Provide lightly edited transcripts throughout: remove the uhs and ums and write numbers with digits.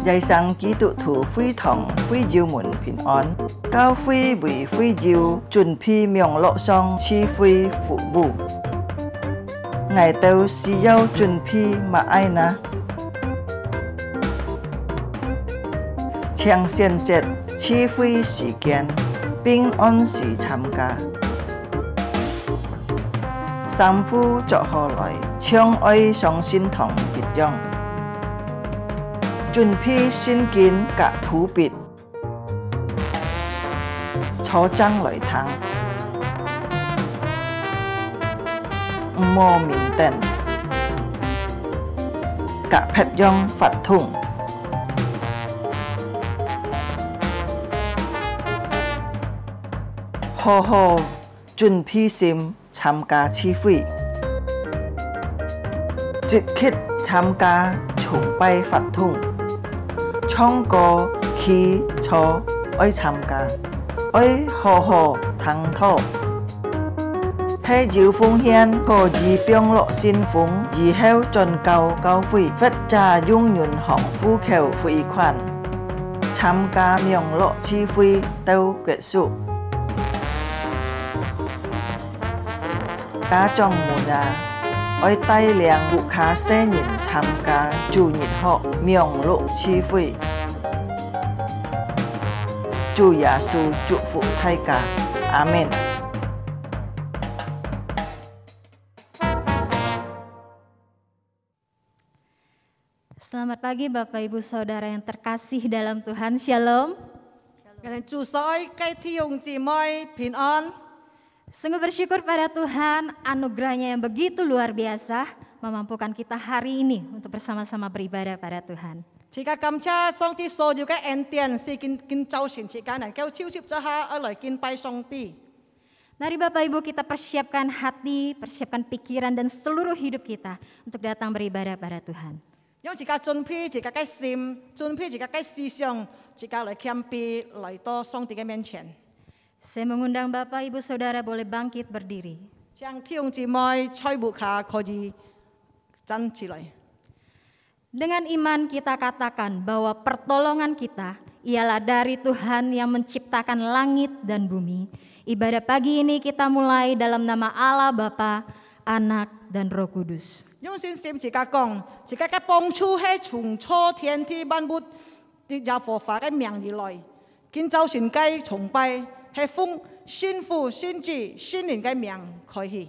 日生基督徒會堂會照門平安，教會為會照準備網絡上賜會服務。我哋需要準備乜嘢呢？請選擇賜會時間並按時參加。三夫作下來，將愛上心堂結帳。準備聖經及譜別，初章來聽，唔好面等，及培養法通，好好準備心參加聚會，積極參加崇拜法通。唱歌、祈禱，愛參加，愛好好聽討。喺照奉獻可以幫落信奉，以後進教會，或者用銀行戶口匯款。參加網絡聚會到結束。家長們啊，愛帶領顧客新人參加主日學網絡聚會。主耶穌祝福大家，阿們。Selamat pagi Bapak Ibu Saudara yang terkasih dalam Tuhan, Shalom. Sungguh bersyukur pada Tuhan, anugerahnya yang begitu luar biasa memampukan kita hari ini untuk bersama-sama beribadah pada Tuhan. Mari Bapak Ibu kita persiapkan hati, persiapkan pikiran dan seluruh hidup kita untuk datang beribadah pada Tuhan. Saya mengundang Bapak Ibu Saudara boleh bangkit berdiri. Dengan iman kita katakan bahwa pertolongan kita ialah dari Tuhan yang menciptakan langit dan bumi. Ibadah pagi ini kita mulai dalam nama Allah Bapa, Anak dan Roh Kudus.奉新父、新子、新靈嘅名開始。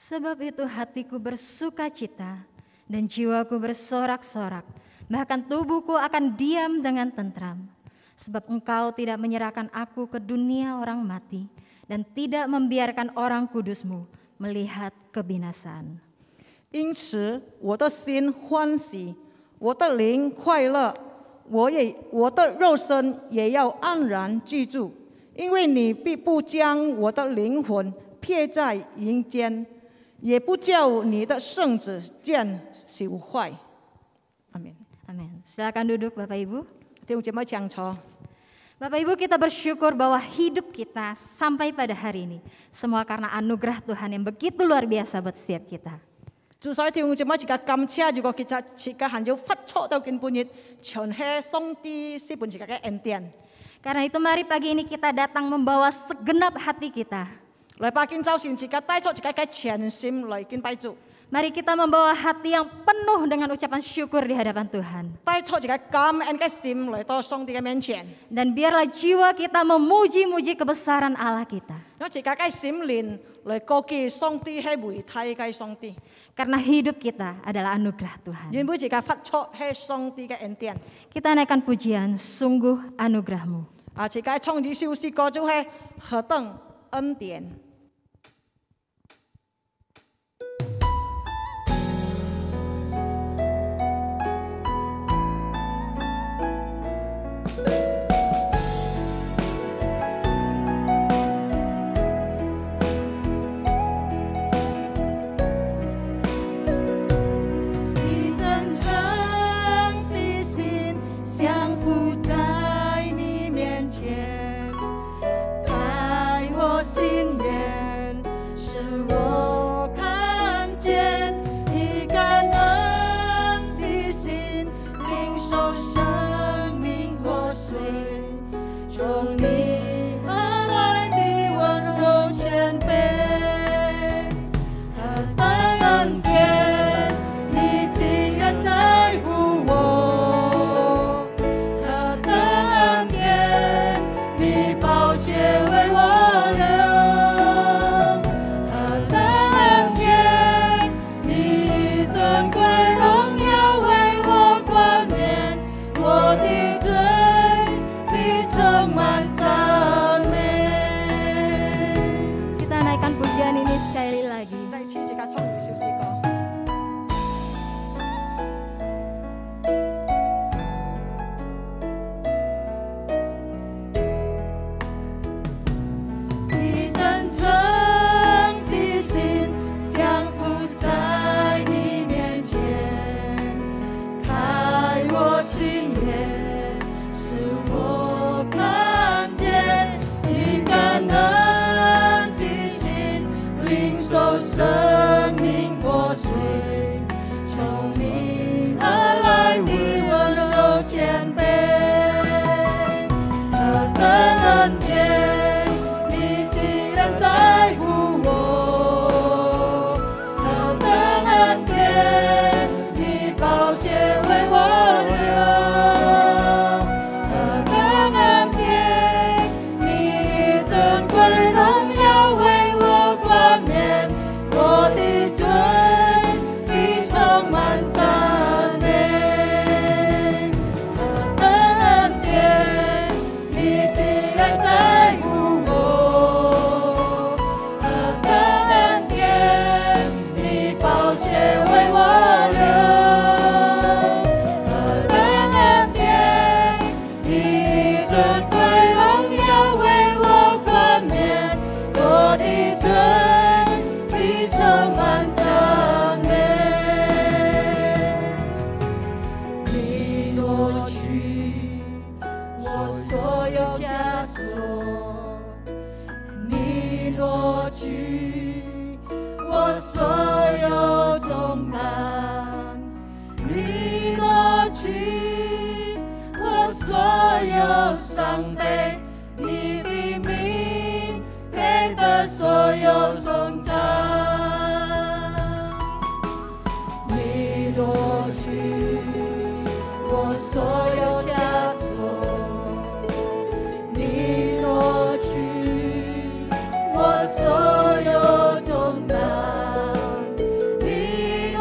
Sebab itu hatiku bersuka cita dan jiwaku bersorak-sorak, bahkan tubuhku akan diam dengan tentram. Sebab Engkau tidak menyerahkan aku ke dunia orang mati dan tidak membiarkan orang kudus-Mu melihat kebinasaan. 因此我的心欢喜，我的灵快乐，我的肉身也要安然居住，因为你必不将我的灵魂撇在阴间。 也不叫你的圣子见朽坏。Amin. Amin. Silakan duduk Bapak Ibu. Bapak Ibu kita bersyukur bahwa hidup kita sampai pada hari ini semua karena anugerah Tuhan yang begitu luar biasa buat setiap kita. Karena itu mari pagi ini kita datang membawa segenap hati kita. Mari kita membawa hati yang penuh dengan ucapan syukur di hadapan Tuhan. 帶出一個感恩嘅心嚟到上帝嘅面前， Dan biarlah jiwa kita memuji-muji kebesaran Allah kita. 用一個嘅心靈嚟高舉上帝係偉大嘅上帝， Karena hidup kita adalah anugerah Tuhan. 因為一個發出係上帝嘅恩典。 Kita naikkan pujian, sungguh anugerahmu. 啊，一個創意首詩歌就係何等恩典。 我所有重担，你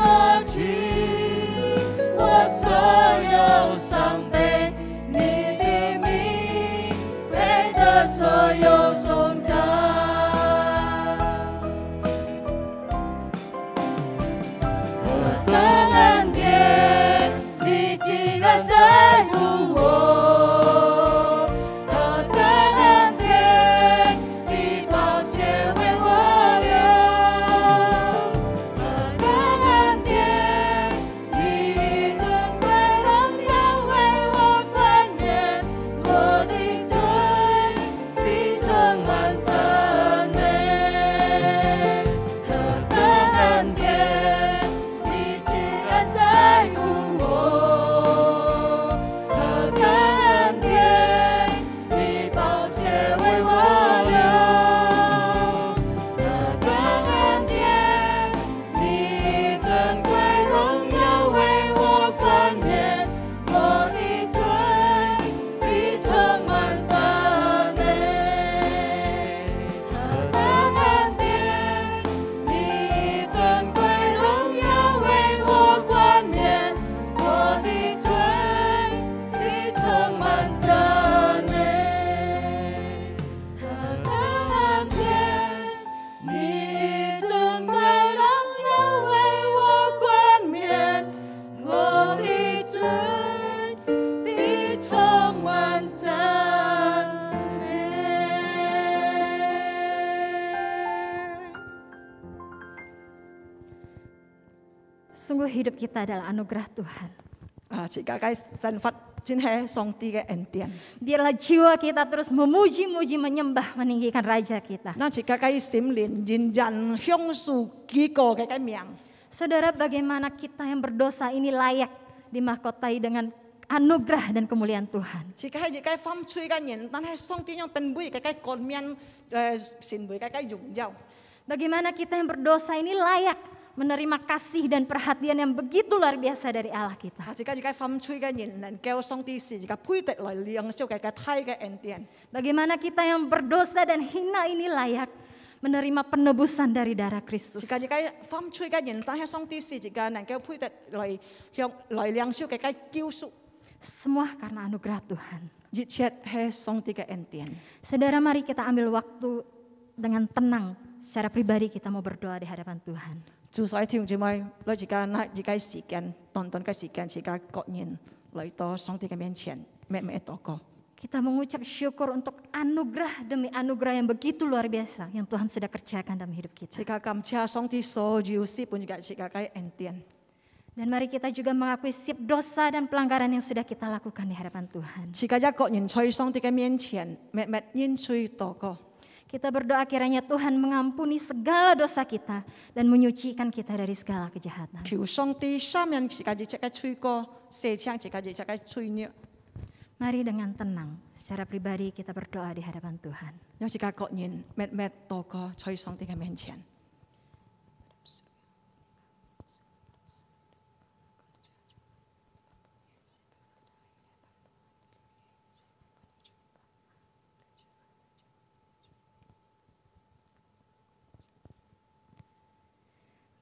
Sungguh hidup kita adalah anugerah Tuhan. 自家嘅神法真係上帝嘅恩典。 Biarlah jiwa kita terus memuji-muji, menyembah, meninggikan Raja kita. 那自家嘅心靈認真享受幾個嘅名。 Saudara, bagaimana kita yang berdosa ini layak dimahkotai dengan anugerah dan kemuliaan Tuhan. 自家嘅犯罪嘅人，但係上帝用本位嘅冠冕神位嘅榮耀。 Bagaimana kita yang berdosa ini layak menerima kasih dan perhatian yang begitu luar biasa dari Allah kita. 自家犯罪嘅人能夠上帝是自家配得來領受嘅太嘅恩典。 Bagaimana kita yang berdosa dan hina ini layak menerima penebusan dari darah Kristus. 自家犯罪嘅人，但係上帝是自家能夠配得來領受嘅救贖。 Semua karena anugerah Tuhan. 一切係上帝嘅恩典。 Saudara, mari kita ambil waktu dengan tenang. Secara pribadi kita mau berdoa di hadapan Tuhan. 做晒條姊妹，攞自家時間，短短嘅時間，自家各人嚟到上帝嘅面前，咩禱告。 Kita mengucap syukur untuk anugerah demi anugerah yang begitu luar biasa yang Tuhan sudah kerjakan dalam hidup kita. 自家感謝上帝所有事本嘅自家嘅恩典。 Dan mari kita juga mengakui setiap dosa dan pelanggaran yang sudah kita lakukan di hadapan Tuhan. 自家一個人在上帝嘅面前，咩認罪禱告。 Kita berdoa kiranya Tuhan mengampuni segala dosa kita dan menyucikan kita dari segala kejahatan. 求上帝赦免自家一切嘅罪過，赦免自家一切嘅罪孽。 Mari dengan tenang, secara pribadi kita berdoa di hadapan Tuhan. 讓自家各人咩禱告在上帝嘅面前。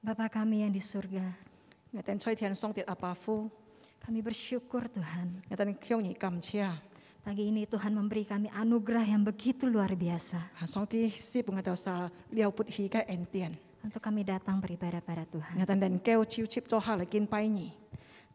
Bapa kami yang di surga, 我哋在天上的阿爸父， kami bersyukur Tuhan. 我哋向你感謝。 Pagi ini Tuhan memberi kami anugerah yang begitu luar biasa 上帝是本我哋sa了不起嘅恩典。 untuk kami datang beribadah pada Tuhan. 我哋能夠照接咗下嚟敬拜你。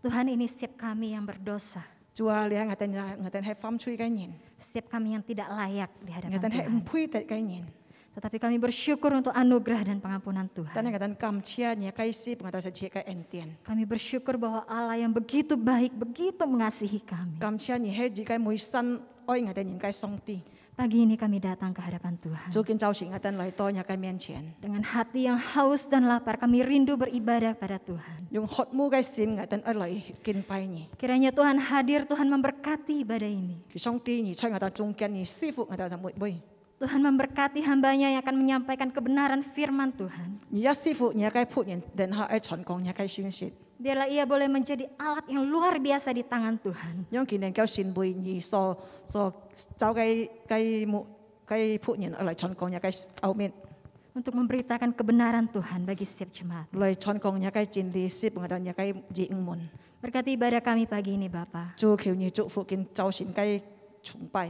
Tuhan, ini setiap kami yang berdosa, 主啊，你我哋係犯罪嘅人， setiap kami yang tidak layak di 我 hadapan 哋係唔 Tuhan. 配得嘅人。 Tetapi kami bersyukur untuk anugerah dan pengampunan 但係 Tuhan. 我哋感謝你嘅是本我哋sa嘅恩典。 Kami bersyukur bahwa Allah yang begitu baik, begitu mengasihi kami. 感謝你係自己每生愛我哋人嘅上帝。 Pagi ini kami datang ke hadapan Tuhan. 早見早時我哋嚟到你嘅面前， Dengan hati yang haus dan lapar, kami rindu beribadah pada Tuhan. 用渴慕嘅心我哋嚟敬拜你。 Kiranya Tuhan hadir, Tuhan memberkati ibadah ini. 上帝，你在我哋中間，你師傅我哋就每位。 Tuhan memberkati hamba-Nya yang akan menyampaikan kebenaran firman Tuhan. 你一師傅，你嘅僕人，等下喺傳講你嘅信息， Biarlah ia boleh menjadi alat yang luar biasa di tangan Tuhan. 讓佢能夠善為你所走嘅僕人嚟傳講你嘅奧秘， Untuk memberitakan kebenaran Tuhan bagi setiap jemaat. 嚟傳講你嘅真理，師傅我哋你嘅應門。 Berkati ibadah kami pagi ini Bapa. 主求你祝福見早晨嘅崇拜，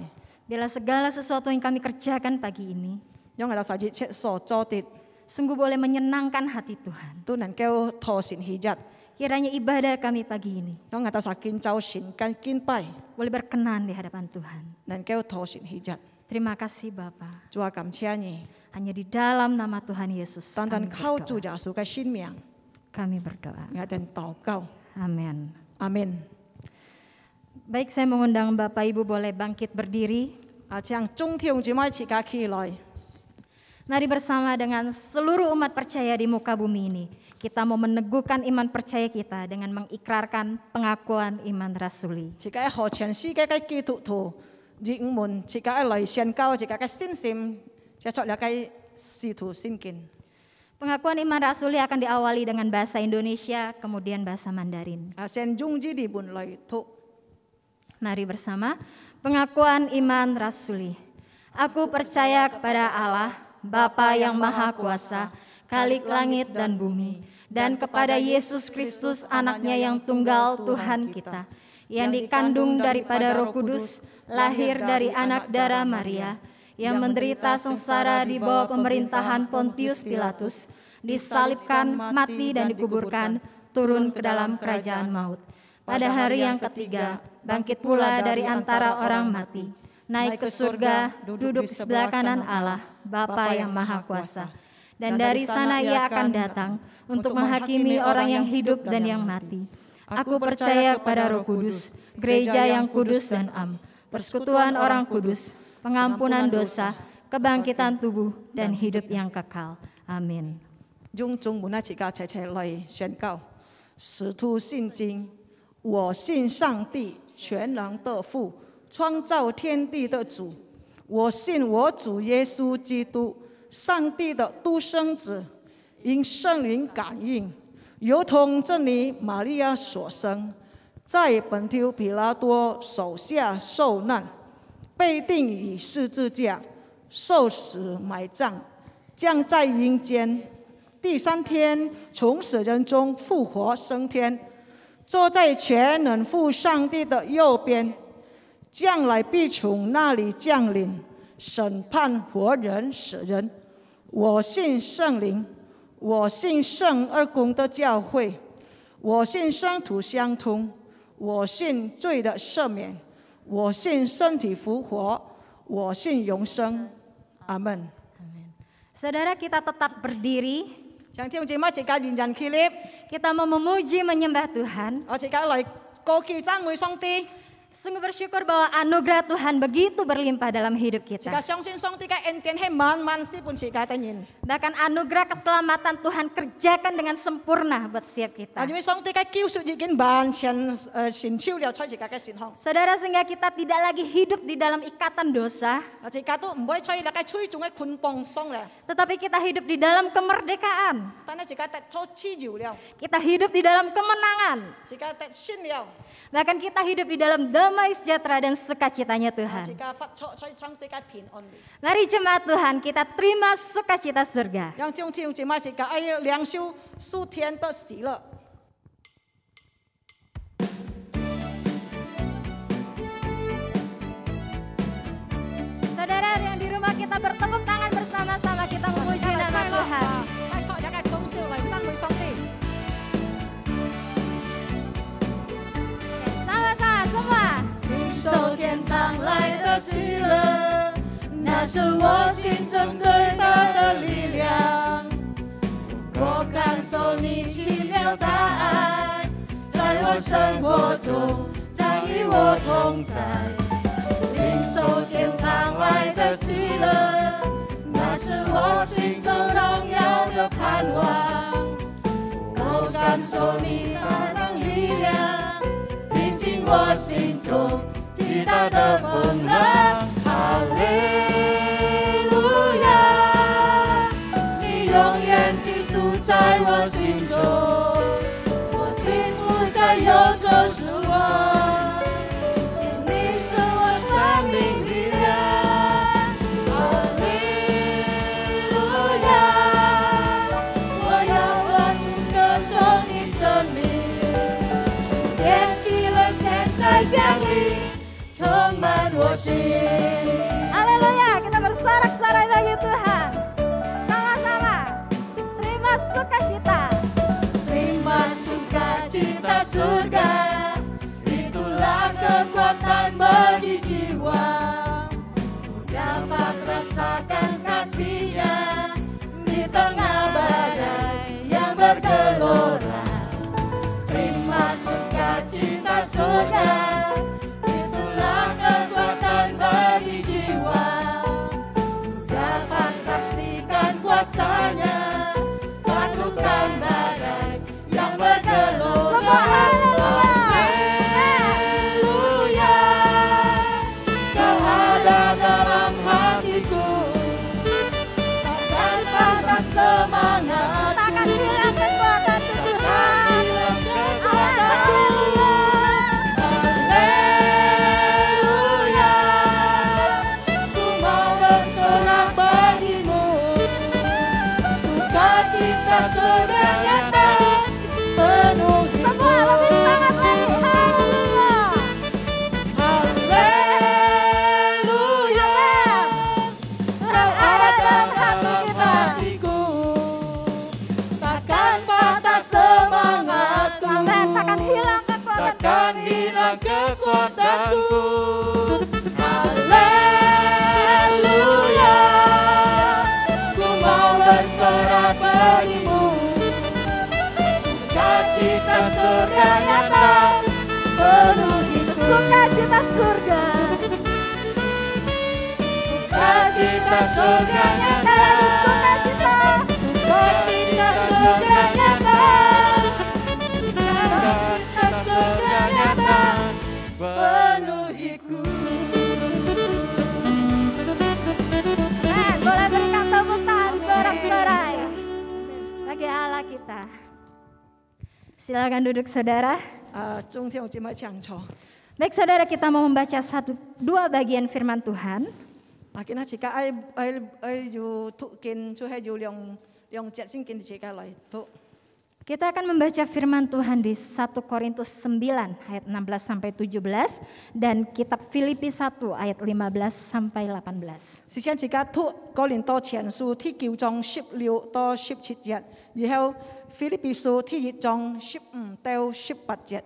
Biarlah segala sesuatu yang kami kerjakan pagi ini 讓我哋實一切所做的 sungguh boleh menyenangkan hati Tuhan. 都能夠妥善喜悅， Kiranya ibadah kami pagi ini 讓我哋實見早晨嘅敬拜 boleh berkenan di hadapan Tuhan. 能夠妥善喜悅。 Terima kasih Bapa. 主啊，感謝你， Hanya di dalam nama Tuhan Yesus 單單 kami 靠主 berdoa. 耶穌嘅生命， Kami berdoa. 我哋禱告， Amin. 阿門。 Baik, saya mengundang Bapak Ibu boleh bangkit berdiri. 將中條姊妹自家起來。 Mari bersama dengan seluruh umat percaya di muka bumi ini. Kita mau meneguhkan iman percaya kita dengan mengikrarkan pengakuan iman rasuli. 自己何全世界嘅基督徒，認門自己嚟宣告自己嘅信心，就作了嘅使徒信經。 Pengakuan iman rasuli akan diawali dengan bahasa Indonesia, kemudian bahasa Mandarin. 先用呢啲本嚟讀。 Mari bersama, pengakuan iman rasuli. Aku percaya kepada Allah, Bapa yang Maha Kuasa, Khalik langit dan bumi, dan kepada Yesus Kristus anaknya yang tunggal Tuhan kita, yang dikandung daripada Roh Kudus, lahir dari anak darah Maria, yang menderita sengsara di bawah pemerintahan Pontius Pilatus, disalibkan, mati dan dikuburkan, turun ke dalam kerajaan maut. Pada hari yang ketiga, bangkit pula dari antara orang mati, naik ke surga, duduk di sebelah kanan Allah, Bapa yang Maha Kuasa. dan dari sana ia akan datang untuk menghakimi orang yang hidup dan yang mati. Aku percaya kepada Roh Kudus, gereja yang kudus dan am, persekutuan orang kudus, pengampunan dosa, kebangkitan tubuh, dan hidup yang kekal. Amin. 用中文一起来宣告：使徒信经，我信上帝全能的父，创造天地的主。我信我主耶稣基督，上帝的独生子，因圣灵感应，由同真理玛利亚所生，在本丢比拉多手下受难，被钉于十字架，受死埋葬，降在阴间。第3天从死人中复活升天，坐在全能父上帝的右边，将来必从那里降临，审判活人死人。我信圣灵，我信圣二公的教会，我信圣徒相通，我信罪的赦免，我信身体复活，我信永生。阿门。 Saudara, kita tetap berdiri. 想聽節目時間認真起立， Kita mau memuji menyembah Tuhan. 我時間嚟高舉讚美上帝。 Sungguh bersyukur bahwa anugerah Tuhan begitu berlimpah dalam hidup 時 kita. 間相信上帝嘅恩典係萬萬事半時間得現。 Bahkan anugerah keselamatan Tuhan kerjakan dengan sempurna buat setiap 啊， kita. 因為上帝嘅救贖已經完全成就了在時間嘅善行。 Saudara, sehingga kita tidak lagi hidup di dalam ikatan dosa, 啊，時間都唔會在你嘅催中嘅捆綁上咧， tetapi kita hidup di dalam kemerdekaan. 但係時間得做自由了， Kita hidup di dalam kemenangan. 時間得信了， Bahkan kita hidup di dalam damai sejahtera dan sukacitanya 啊， Tuhan. 時間發出在上帝嘅平安裏。 Mari jemaat Tuhan, kita terima sukacita surga. 讓眾聽節目時間愛領受屬天的喜樂。 Saudara yang di rumah, kita bertepuk tangan bersama-sama, kita memuji nama Tuhan. 快坐，也係總少嚟讚美上帝。 Sama-sama semua. 领受天堂来的喜乐，那是我心中最大的力量。我感受你奇妙大爱，在我生活中常与我同在。领受天堂来的喜乐，那是我心中荣耀的盼望。我感受你大能力量。 进我心中极大的风浪，哈利路亚！你永远居住在我心中，我心不再忧愁失望，因你是我生命力量，哈利路亚！我要欢呼歌颂你生命。 降临，充满我心。 Haleluya, kita bersorak-sorai bagi Tuhan. Sama-sama, terima sukacita. Terima sukacita surga, itulah kekuatan bagi jiwa. Ku dapat rasakan kasih-Nya di tengah badai yang bergelora. Terima sukacita surga. Kuasanya taklukkan badai yang bergelora. Haleluya, Kau ada dalam hatiku, takkan patah semangatku, Takkan hilang kekuatan Tuhan. takkan hilang kekuatanku. Haleluya, ku mau bersorak bagimu. Sukacita surga nyata penuh hidupku. Semua lebih semangat lagi. Haleluya, Kau ada dalam hatiku, takkan patah semangatku, Amin, takkan hilang kekuatan takkan hilang kekuatanku. Haleluya, ku mau bersorak surga nyata, penuhi Sukacita surga, sukacita surga nyata, sukacita, sukacita surga nyata, sukacita surga nyata, penuhiku. Boleh berikan tepuk tangan sorak-sorai bagi Allah kita. Silakan duduk saudara. 中天有这么讲错。 Baik saudara, kita mau membaca dua bagian firman Tuhan. Kita jika ai ju tu kin chu hai ju long jet sing kin jika lai tu. Kita akan membaca firman Tuhan di 1 Korintus 9 ayat 16 sampai 17 dan kitab Filipi 1 ayat 15 sampai 18. 事先jika tu 哥林多前書第9章16到17節，然後腓立比書第1章15到18節。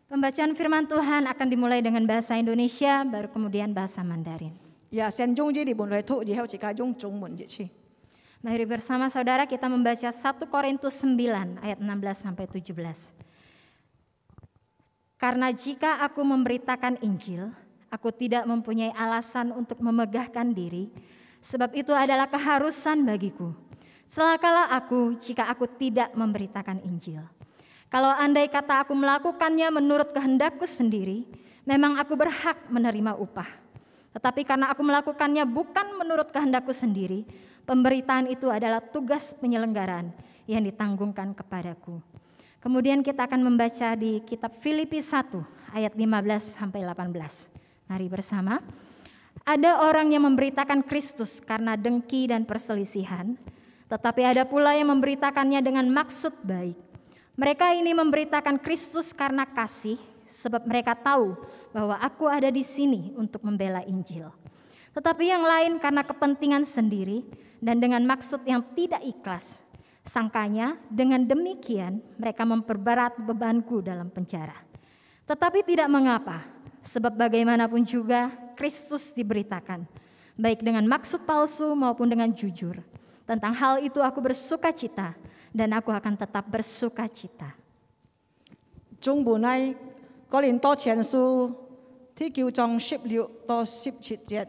Pembacaan firman Tuhan akan dimulai dengan bahasa Indonesia, baru kemudian bahasa Mandarin. Ya, 先用日本來讀，然後jika用中文一次。 Mari bersama saudara kita membaca 1 Korintus 9 ayat 16 sampai 17. Karena jika aku memberitakan Injil, aku tidak mempunyai alasan untuk memegahkan diri, sebab itu adalah keharusan bagiku. Celakalah aku jika aku tidak memberitakan Injil. Kalau andai kata aku melakukannya menurut kehendakku sendiri, memang aku berhak menerima upah. Tetapi karena aku melakukannya bukan menurut kehendakku sendiri, pemberitaan itu adalah tugas penyelenggaraan yang ditanggungkan kepadaku. Kemudian kita akan membaca di kitab Filipi 1 ayat 15 sampai 18. Mari bersama. Ada orang yang memberitakan Kristus karena dengki dan perselisihan, tetapi ada pula yang memberitakannya dengan maksud baik. Mereka ini memberitakan Kristus karena kasih, sebab mereka tahu bahwa aku ada di sini untuk membela Injil. Tetapi yang lain karena kepentingan sendiri dan dengan maksud yang tidak ikhlas. Sangkanya dengan demikian mereka memperberat bebanku dalam penjara. Tetapi tidak mengapa, sebab bagaimanapun juga Kristus diberitakan, baik dengan maksud palsu maupun dengan jujur. Tentang hal itu aku bersukacita dan aku akan tetap bersukacita. 中文喺哥林多前書第9章16到17節。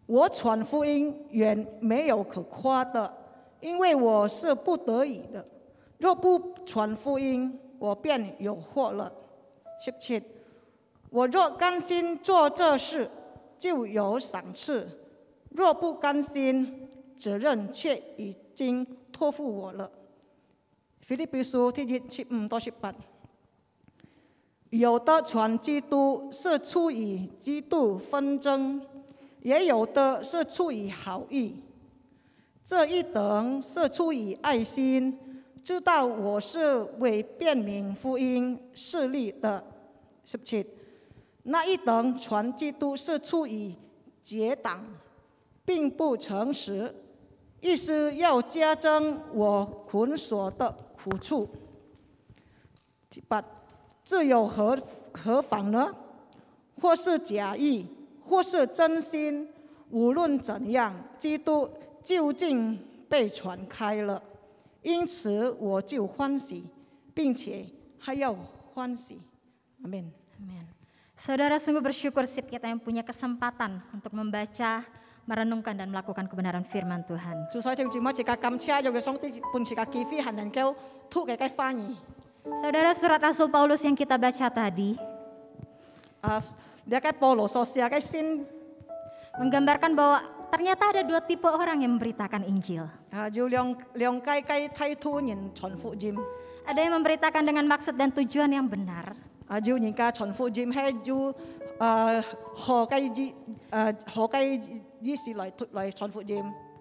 我傳福音原沒有可誇的，因為我是不得已的。若不傳福音，我便有禍了。17，我若甘心做這事，就有賞賜；若不甘心，責任卻已經託付我了。腓立比書第1 15到18。有的傳基督是出於基督紛爭，也有的是出於好意。這一等是出於愛心，知道我是為辨明福音設立的。17，那一等傳基督是出於結黨，並不誠實，意思要加增我捆鎖的苦處。18，这有何妨呢？或是假意，或是真心，无论怎样，基督究竟被传开了，因此我就欢喜，并且还要欢喜。Amin. Amin. Saudara, sungguh bersyukur sip kita yang punya kesempatan untuk membaca, merenungkan dan melakukan kebenaran firman Tuhan. 主所聽住乜jika感謝咗嘅上帝半時間機會係能夠吐嘅翻譯。 Saudara, surat Rasul Paulus yang kita baca tadi dia kayak Paulo sosial kayak sin menggambarkan bahwa ternyata ada dua tipe orang yang memberitakan Injil. Ada yang memberitakan dengan maksud dan tujuan yang benar.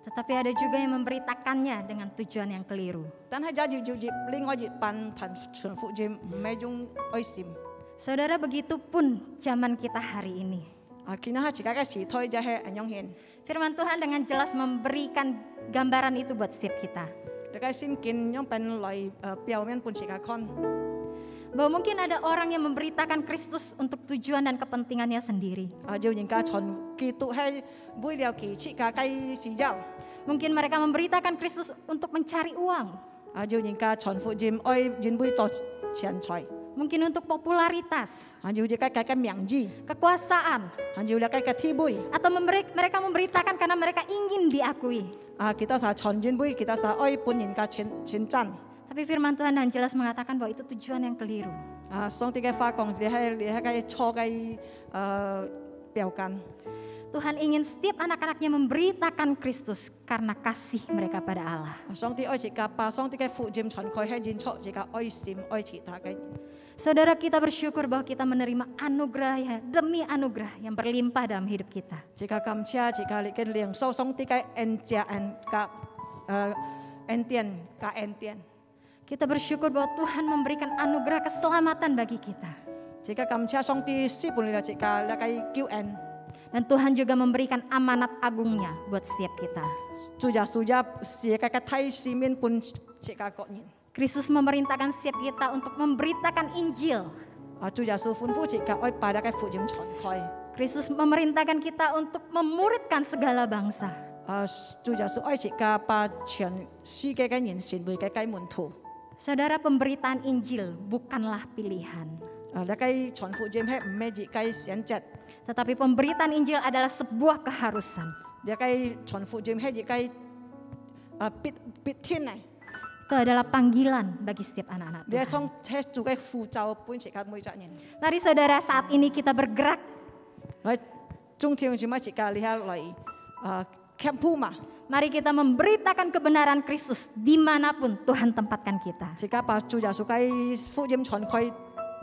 Tetapi ada juga yang memberitakannya dengan tujuan yang keliru. Saudara, begitu pun zaman kita hari ini. Firman Tuhan dengan jelas memberikan gambaran itu buat setiap kita. Bahwa mungkin ada orang yang memberitakan Kristus untuk tujuan dan kepentingannya sendiri. Mungkin mereka memberitakan Kristus untuk mencari uang. 要人家傳福音，愛人會多錢財， mungkin untuk popularitas, 要一個名譽， kekuasaan, 要一個地位。 atau mereka memberitakan karena mereka ingin diakui. Kita sa傳人會，kita sa愛本人家稱讚。 Tapi firman Tuhan dan jelas mengatakan bahwa itu tujuan yang keliru. 上帝嘅話講，你係錯嘅標杆。 Tuhan ingin setiap anak-anaknya memberitakan Kristus karena kasih mereka pada Allah. 上帝愛一家把上帝嘅福音傳開，係人出一個愛心愛其他嘅。 Saudara, kita bersyukur bahwa kita menerima anugerah ya, demi anugerah yang berlimpah dalam hidup kita. 一個感謝，一個你嘅領受上帝嘅恩典。 Kita bersyukur bahwa Tuhan memberikan anugerah keselamatan bagi kita. 一個感謝上帝賜俾你一個你嘅救恩。 Dan Tuhan juga memberikan amanat agungnya buat setiap kita. 主耶穌是一個太使命本一個個人。 Kristus memerintahkan setiap kita untuk memberitakan Injil. 主耶穌吩咐一個愛把你嘅福音傳開。 Kristus memerintahkan kita untuk memuridkan segala bangsa. 主耶穌愛一個把全世界嘅人成為嘅門徒。 Saudara, pemberitaan Injil bukanlah pilihan. 你嘅傳福音係唔係一個選擇？ Tetapi pemberitaan Injil adalah sebuah keharusan. 你嘅傳福音係一個必天嚟。 Itu adalah panggilan bagi setiap anak-anak 你係 Tuhan. 從係做嘅呼召本一個每一個人。 Mari saudara, saat ini kita bergerak. 來中天做乜一個你係嚟camp嘛？ Mari kita memberitakan kebenaran Kristus dimanapun Tuhan tempatkan kita. 一個把主耶穌嘅福音傳開，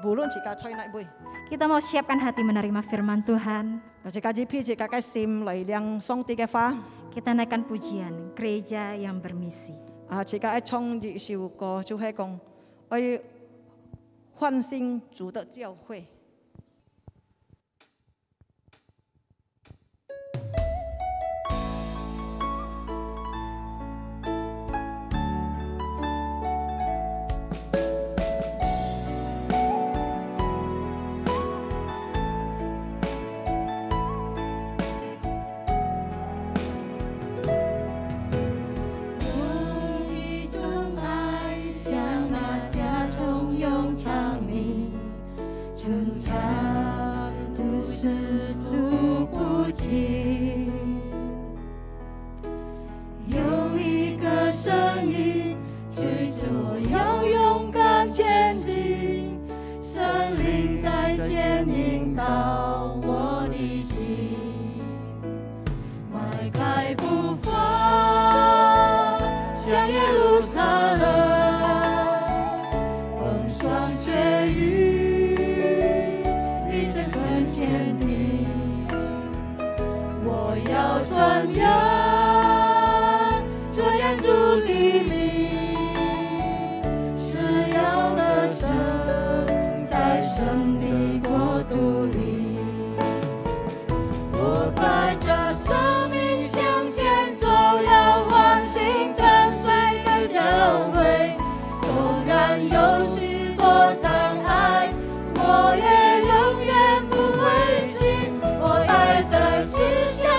無論一個在哪位。 Kita mau siapkan hati menerima firman Tuhan. 一個一個心嚟讓上帝嘅話。 Kita naikkan pujian gereja yang bermisi. 一個唱一首歌就係講，愛歡欣主的教會。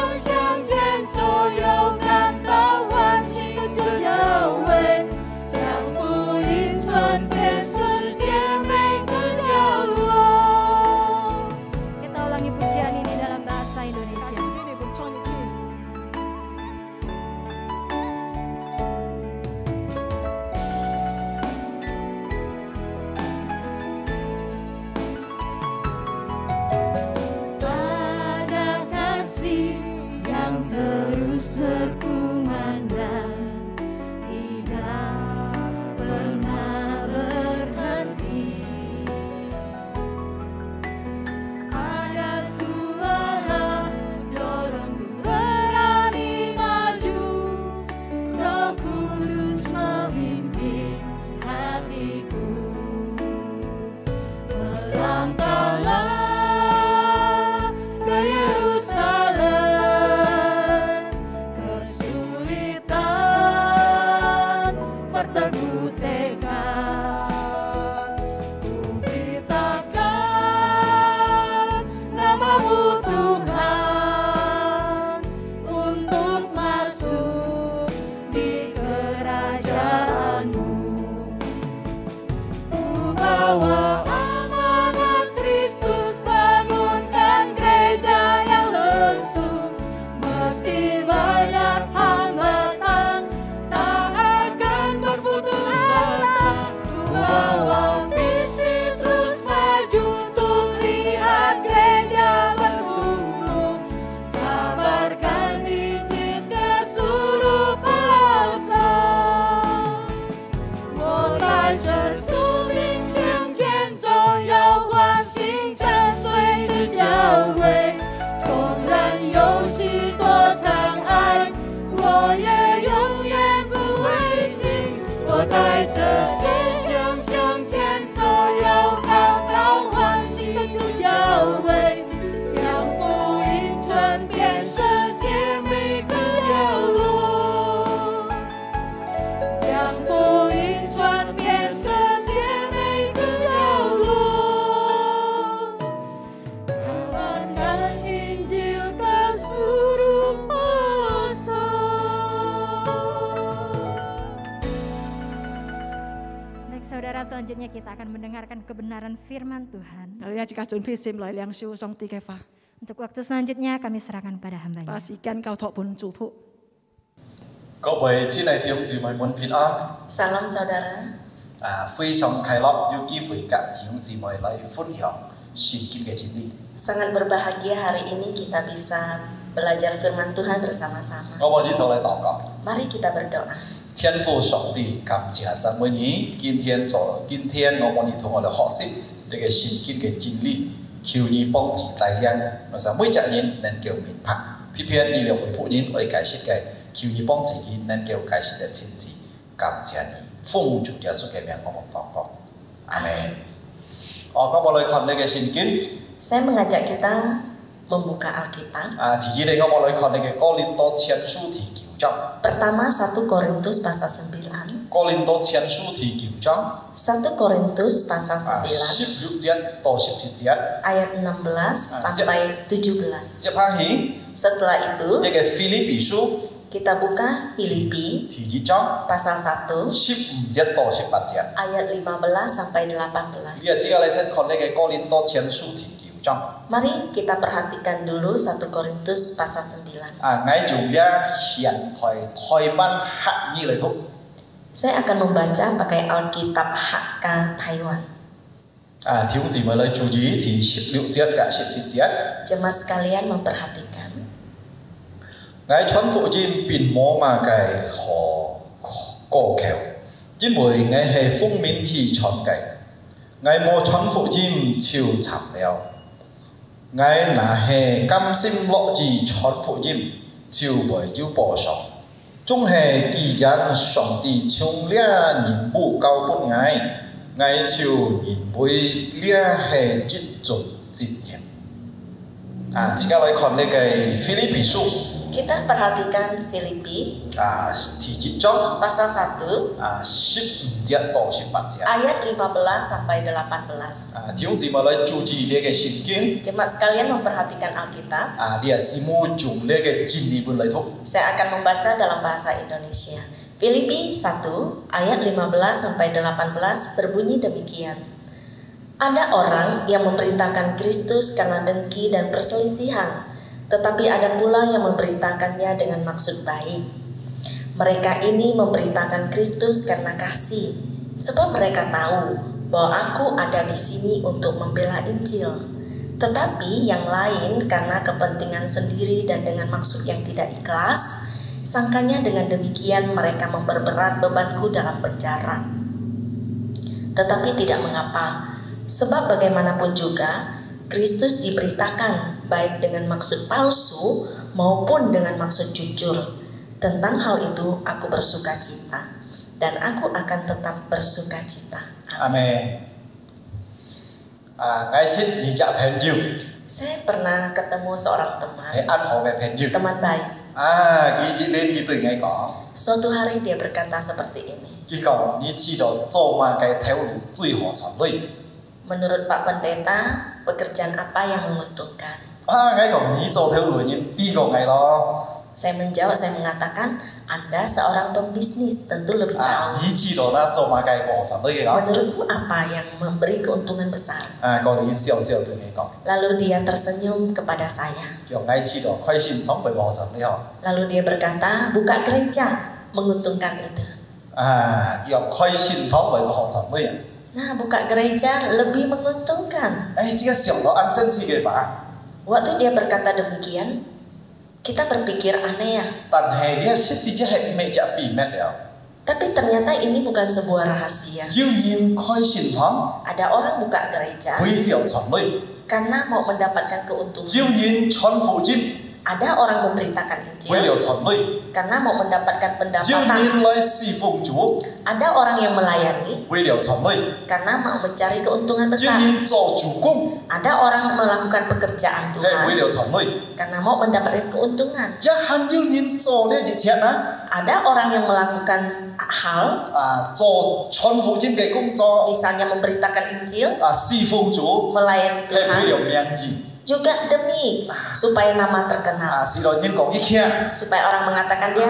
向前，左右看到欢喜的教会。我带着信心向前走，要看到欢喜的主教会，将福音传遍世界每个角落，将福音传遍世界每个角落。Kabarkan Injil ke seluruh bangsa. Baik saudara, selanjutnya kita akan mendengarkan kebenaran firman Tuhan. 我哋一家準備先來領受上帝嘅話， Untuk waktu selanjutnya kami serahkan pada 把 hambanya. 時間交託本祝福。各位親愛弟兄姊妹們平安 Salam saudara, 非常快樂有機會跟弟兄姊妹來分享聖經嘅真理。 sangat berbahagia hari ini kita bisa belajar firman Tuhan bersama-sama. 我們一同來禱告， Mari kita berdoa. 天父上帝，感謝讚美你，今天我們一同來學習呢個聖經嘅真理，求你幫助帶領，我想每一人能夠明白，偏偏你了為僕人為解釋嘅，求你幫助佢能夠解釋得清楚，感謝你，奉主耶穌嘅名我們禱告，阿門。我們來看呢個聖經。 Saya mengajak kita membuka Alkitab. 第二嚟我哋來看呢個哥林多前書第9章。 Pertama 1 Korintus pasal 9. 哥林多前書第9章。 1 Korintus pasal 9 16節到17節。 ayat 16 sampai 17. 接下去 Setelah itu 呢個腓立比書 kita buka Filipi 第2章 pasal 1 15節到18節。 ayat 15 sampai 18. 而家嚟先看呢個哥林多前書第9章。 Mari kita perhatikan dulu 1 Korintus pasal 9. 我用呢現台灣客語嚟讀。 Saya akan membaca pakai Alkitab HK Taiwan. 弟兄姊妹來注意第16節กับ17節。 Jemaat sekalian memperhatikan. 我傳福音並冇嘛嘅何過橋，因為我係奉命去傳嘅，我冇傳福音超慘了。我那係甘心樂意傳福音，就沒有保障。總係既然上帝將呢任務交俾我，我就認為呢係一種責任。而家來看呢個腓立比書。 Kita perhatikan Filipi 第7章 pasal 1 15節到18節。 ayat 15 sampai 18. 弟兄姊妹來注意呢個聖經。 Jemaat sekalian memperhatikan Alkitab. 呢個是冇用呢個真理本嚟讀。 Saya akan membaca dalam bahasa Indonesia. Filipi 1 ayat 15 sampai 18 berbunyi demikian. Ada orang yang memberitakan Kristus karena dengki dan perselisihan, tetapi ada pula yang memberitakannya dengan maksud baik. Mereka ini memberitakan Kristus karena kasih, sebab mereka tahu bahwa aku ada di sini untuk membela Injil. Tetapi yang lain karena kepentingan sendiri dan dengan maksud yang tidak ikhlas, sangkanya dengan demikian mereka memperberat bebanku dalam penjara. Tetapi tidak mengapa, sebab bagaimanapun juga Kristus diberitakan baik dengan maksud palsu maupun dengan maksud jujur. Tentang hal itu aku bersuka cita, dan aku akan tetap bersuka cita. Amin. Saya pernah ketemu seorang teman baik. Suatu hari dia berkata seperti ini. Menurut Pak Pendeta, pekerjaan apa yang menguntungkan? Saya menjawab, saya mengatakan, Anda seorang pembisnis, tentu lebih tahu. Menurutmu apa yang memberi keuntungan besar? Lalu dia tersenyum kepada saya. Lalu dia berkata, buka gereja, menguntungkan itu. Nah, buka gereja lebih menguntungkan. Waktu dia berkata demikian, kita berpikir aneh ya. Tapi ternyata ini bukan sebuah rahasia. Ada orang buka gereja karena mau mendapatkan keuntungan. Ada orang memberitakan 为 Injil 了传累， karena mau mendapatkan 有 pendapatan. 人来侍奉主， Ada orang yang melayani 为了传累， karena mau mencari keuntungan 有 besar. 人做主公， Ada orang melakukan pekerjaan 系为 Tuhan 了传累， karena mau mendapatkan keuntungan. 也还有人做呢一切啊， Ada orang yang melakukan hal 做传福音嘅工作， misalnya memberitakan Injil, 侍奉主， melayani 系为 Tuhan 了名义， juga demi supaya nama terkenal, 是来人讲一听， supaya orang mengatakan dia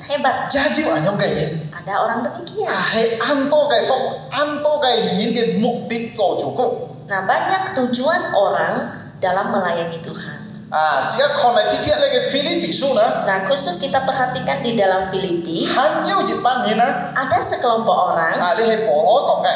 hebat. 也有安样嘅人。 Ada orang demikian. 係按多嘅福，按多嘅人嘅目的做主公。 Nah, banyak tujuan orang dalam melayani Tuhan. 只要看嚟撇撇呢個腓立比書呢， Nah, khusus kita perhatikan di dalam Filipi, 很少一班人呢， ada sekelompok orang 你係保羅講嘅，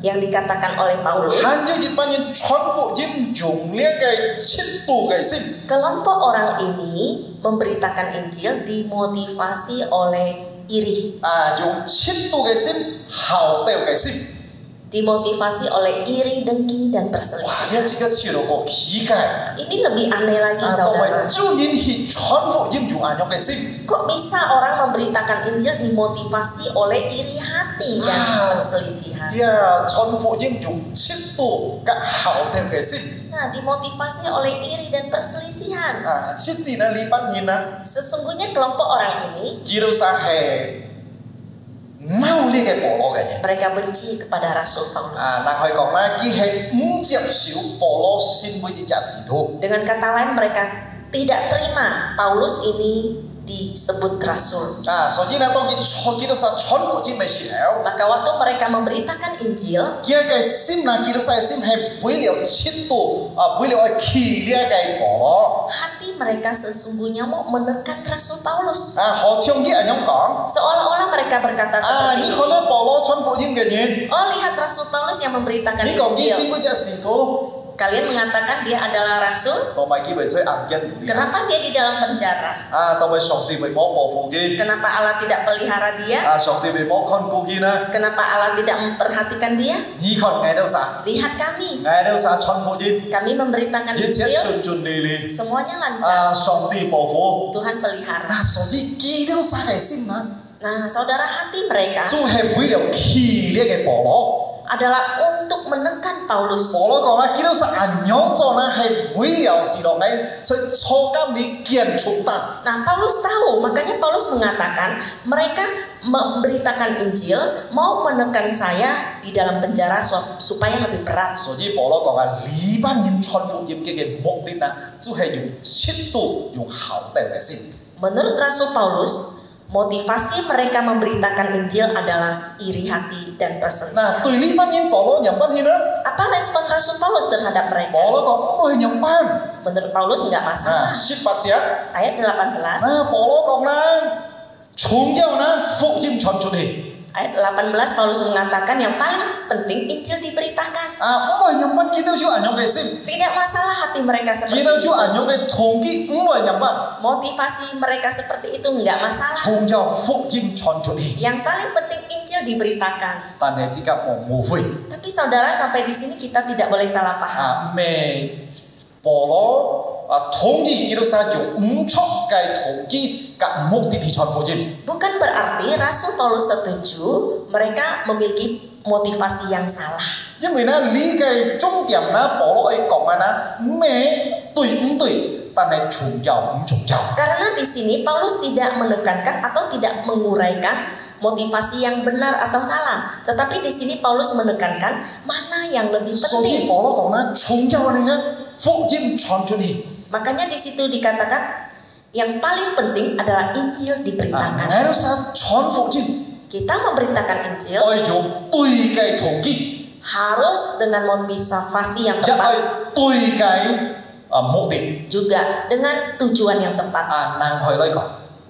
yang dikatakan oleh Paulus, 很少一班人傳福音用呢個切度嘅心， kelompok orang ini memberitakan Injil dimotivasi oleh iri, 用切度嘅心，好鬥嘅心。 dimotivasi oleh iri, dengki, dan 哇！ perselisihan. 呢個切度個奇怪， Ini lebih aneh lagi, 同埋 saudara. 有人去傳福音用安樣嘅心， Kok bisa orang memberitakan Injil dimotivasi oleh iri hati dan perselisihan? 傳福音用切度嘅好鬥嘅心。 Nah, dimotivasi oleh iri dan perselisihan. 實際呢呢班人呢， Sesungguhnya kelompok orang ini 基督山係鬧呢個保羅嘅人。 mereka benci kepada Rasul Paulus. 人去講咧，佢係唔接受保羅成為一隻使徒。 Dengan kata lain mereka tidak terima Paulus ini disebut rasul. 所以呢，當佢基督山傳福音嘅時候， Maka waktu mereka memberitakan Injil, 佢嘅心呢，基督山嘅心係為了切度為了氣呢個保羅。 hati mereka sesungguhnya mau menekan Rasul Paulus. 好像佢咁樣講。 Seolah-olah mereka berkata seperti 你 ini. 看到保羅傳福音嘅人， Oh, lihat Rasul Paulus yang memberitakan 你講佢 Injil. 成為一隻使徒， Kalian mengatakan dia adalah rasul, 同埋佢咪出暗間度呢？ kenapa dia di dalam penjara? 同埋上帝咪冇保護佢， Kenapa Allah tidak pelihara dia? 上帝咪冇看顧佢呢？ Kenapa Allah tidak memperhatikan dia? 你看捱到啥？ Lihat kami, 捱到啥傳福音， kami memberitakan 一切 Injil, 順順利利。 semuanya lancar. 上帝保護。 Tuhan pelihara. 所以基督山嘅心呢， Nah, saudara, hati mereka 就係為了氣呢個保羅。 adalah untuk menekan Paulus. 保羅講啦，基督山按樣做呢，係為了是讓你去錯監你見出單。 Nah, Paulus tahu, makanya Paulus mengatakan mereka memberitakan Injil mau menekan saya di dalam penjara supaya lebih berat. 所以保羅講啊，呢班人傳福音嘅目的呢，就係用切度用好鬥嘅心。 Menurut Rasul Paulus, motivasi mereka memberitakan Injil adalah iri hati dan perselisihan. 對呢班人保羅人班去呢？ Apa respon Rasul Paulus terhadap 保 mereka? 羅講唔係人班。 Menurut Paulus enggak masalah. 18節。 Ayat 18. 保羅講啦，重要呢福音傳出去。 Ayat 18 Paulus mengatakan yang paling penting Injil diberitakan. 唔係人班基督教按樣嘅心， Tidak masalah hati mereka 基 seperti 督 itu. 教按樣嘅動機唔係人班， Motivasi mereka seperti itu enggak masalah. 重要福音傳出去。 Yang paling penting Injil diberitakan. 但係只係我誤會。 Tapi saudara, sampai di sini kita tidak boleh salah paham. 保羅統治基督教用唔錯嘅動機及目的去傳福音。 Bukan berarti Rasul Paulus setuju mereka memiliki motivasi yang salah. 因為呢，呢個重點呢，保羅講嘅呢，咩對唔對，但係重要唔重要。 Karena di sini Paulus tidak menekankan atau tidak menguraikan motivasi yang benar atau salah, tetapi di sini Paulus menekankan mana yang lebih 所以 penting. 保羅講呢，重要嘅呢，福音傳出去。 Makanya di situ dikatakan yang paling penting adalah Injil diberitakan. 我哋想傳福音， Kita memberitakan Injil 愛用對嘅動機， harus dengan motivasi yang 亦係 tepat, 對嘅目的。 juga dengan tujuan yang tepat. 能去呢個，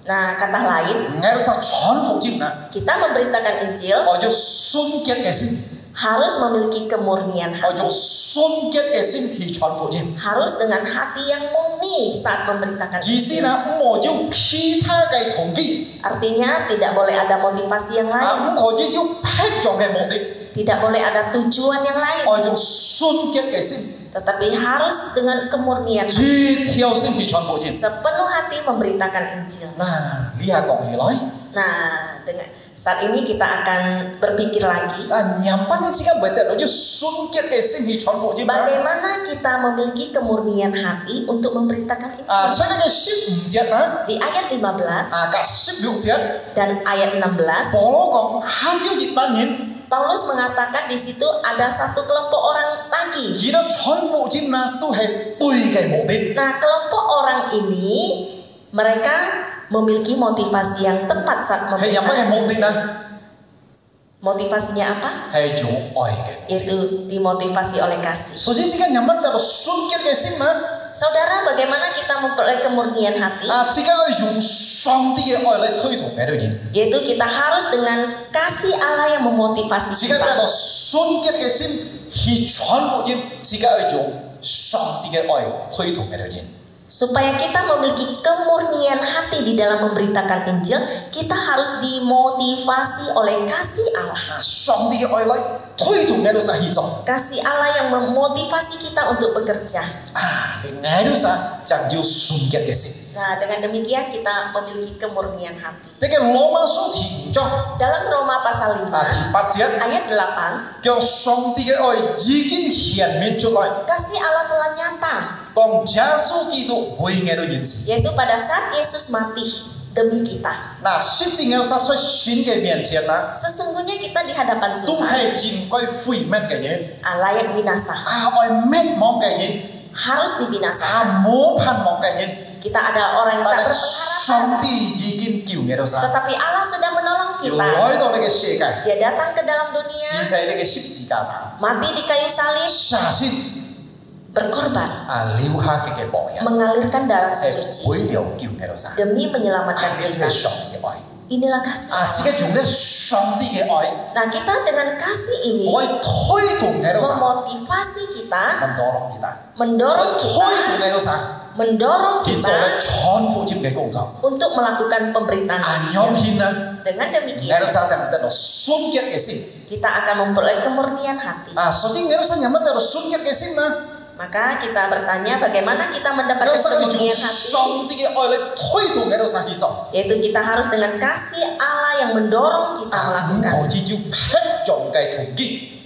Nah, kata lain, 我哋想傳福音呢， kita memberitakan Injil 愛用純潔嘅心， harus memiliki kemurnian 愛用 hati, 純潔嘅心去傳福音。 harus dengan hati yang murni saat memberitakan 意思 Injil. 呢，唔可以用其他嘅動機， Artinya tidak boleh ada motivasi yang lain, 唔可以用偏重嘅目的， tidak boleh ada tujuan yang lain, 愛用純潔嘅心， tetapi harus dengan kemurnian hati, 一條心去傳福音。 sepenuh hati memberitakan Injil. 嗱，呢下講起來， Nah, dengan saat ini kita akan berpikir lagi 人班嘅之間唔係得到要純潔嘅心去傳福音嘛？ bagaimana kita memiliki kemurnian hati untuk memberitakan Injil. 所以呢個15節啊， Di ayat 15 加16節， dan ayat 16, 保羅講喊咗一班人， Paulus mengatakan di situ ada satu kelompok orang lagi. 佢哋傳福音啦，都係對嘅目的。 Nah, kelompok orang ini mereka memiliki motivasi yang tepat saat 係有乜嘅 memberitakan 目的 Injil. 呢？ Motivasinya apa? 係做愛嘅。 Yaitu dimotivasi oleh kasih. 所以之間有乜得到純潔嘅心嘛？ Saudara, bagaimana kita memperoleh kemurnian hati? 之間可以用上帝嘅愛嚟推動呢啲人， Yaitu kita harus dengan kasih Allah yang memotivasi 之間得 kita. 到純潔嘅心去傳福音，之間可以用上帝嘅愛推動呢啲人。 Supaya kita memiliki kemurnian hati di dalam memberitakan Injil, kita harus dimotivasi oleh kasih Allah. 上帝嘅愛嚟推動呢啲人去做。 Kasih Allah yang memotivasi kita untuk bekerja. 呢啲人就叫純潔嘅心。 Nah, dengan demikian kita memiliki kemurnian hati. 呢個羅馬書第5章 Dalam Roma pasal 5, 第8節， ayat 8, 叫上帝嘅愛已經顯明出來， kasih Allah telah nyata, 當耶穌基督為我哋人死。 yaitu pada saat Yesus mati demi kita. 實際上在神嘅面前啦， Sesungguhnya kita di hadapan 都 Tuhan 係應該毀滅嘅人， layak binasa, 愛滅亡嘅人， harus dibinasakan. 冇盼望嘅人。 Kita adalah orang yang 但 tak 係 berpengharapan, 上帝已經叫我哋生， tetapi Allah sudah menolong 要 kita. 來到呢個世界， Dia datang ke dalam 死 dunia, 在呢個十字架上， mati di kayu salib, 殺身 berkorban, 留下佢嘅榜樣， mengalirkan darah 係 suci 為了叫我哋生。 demi menyelamatkan 呢就 kita. 係上帝嘅愛。 Inilah kasih. 自己用呢上帝嘅愛， Nah, kita dengan kasih ini 可以推動我哋生， memotivasi kita, 唔多落啲大，可以 mendorong 推 kita, 動我哋生， mendorong 去做 kita 咧傳福音嘅工作。 untuk melakukan pemberitaan 有 Injil. 獻啊， Dengan 我 demikian, 哋生就得到純潔嘅心。 kita akan memperoleh kemurnian hati. 首先我哋生有乜得到純潔嘅心啊？ Maka kita bertanya bagaimana kita 我 mendapatkan 哋生要用 kemurnian hati, 上帝嘅愛嚟推動我哋生去做。 yaitu kita harus dengan kasih Allah yang mendorong kita 唔 melakukan. 可以要偏重嘅途徑，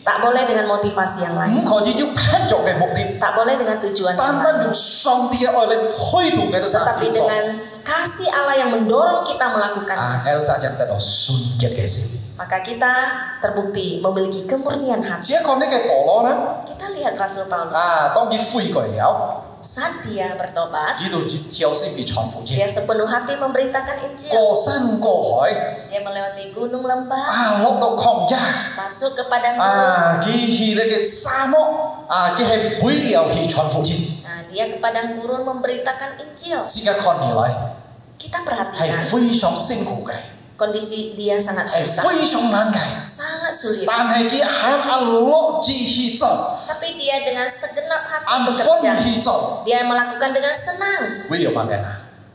Tak boleh dengan motivasi yang 唔 lain, 可以要偏重嘅目的， tak boleh dengan tujuan yang 單 lain, 單用上帝嘅愛嚟推動我哋生 tetapi 去做。 dengan kasih Allah yang mendorong kita melakukan. 我哋生就得到純潔嘅心。 Maka kita terbukti memiliki kemurnian hati. 只一個呢個保羅咧， Kita lihat Rasul Paulus 當佢悔改了， saat dia bertobat, 佢就一條心去傳福音， dia sepenuh hati memberitakan Injil. 過山過海， Dia melewati gunung lembah, 落到曠野， masuk ke padang gurun. 佢去呢個沙漠，佢係為了去傳福音。 Nah, dia ke padang gurun memberitakan Injil. 自己看起來 Kita 係 perhatikan 非常辛苦嘅， kondisi dia sangat 係 susah, 非常難嘅。 sangat sulit. 但係佢肯樂意去做， Tapi dia dengan segenap hati 按 bekerja. 分去做， Dia melakukan dengan senang. 為了乜嘢啊？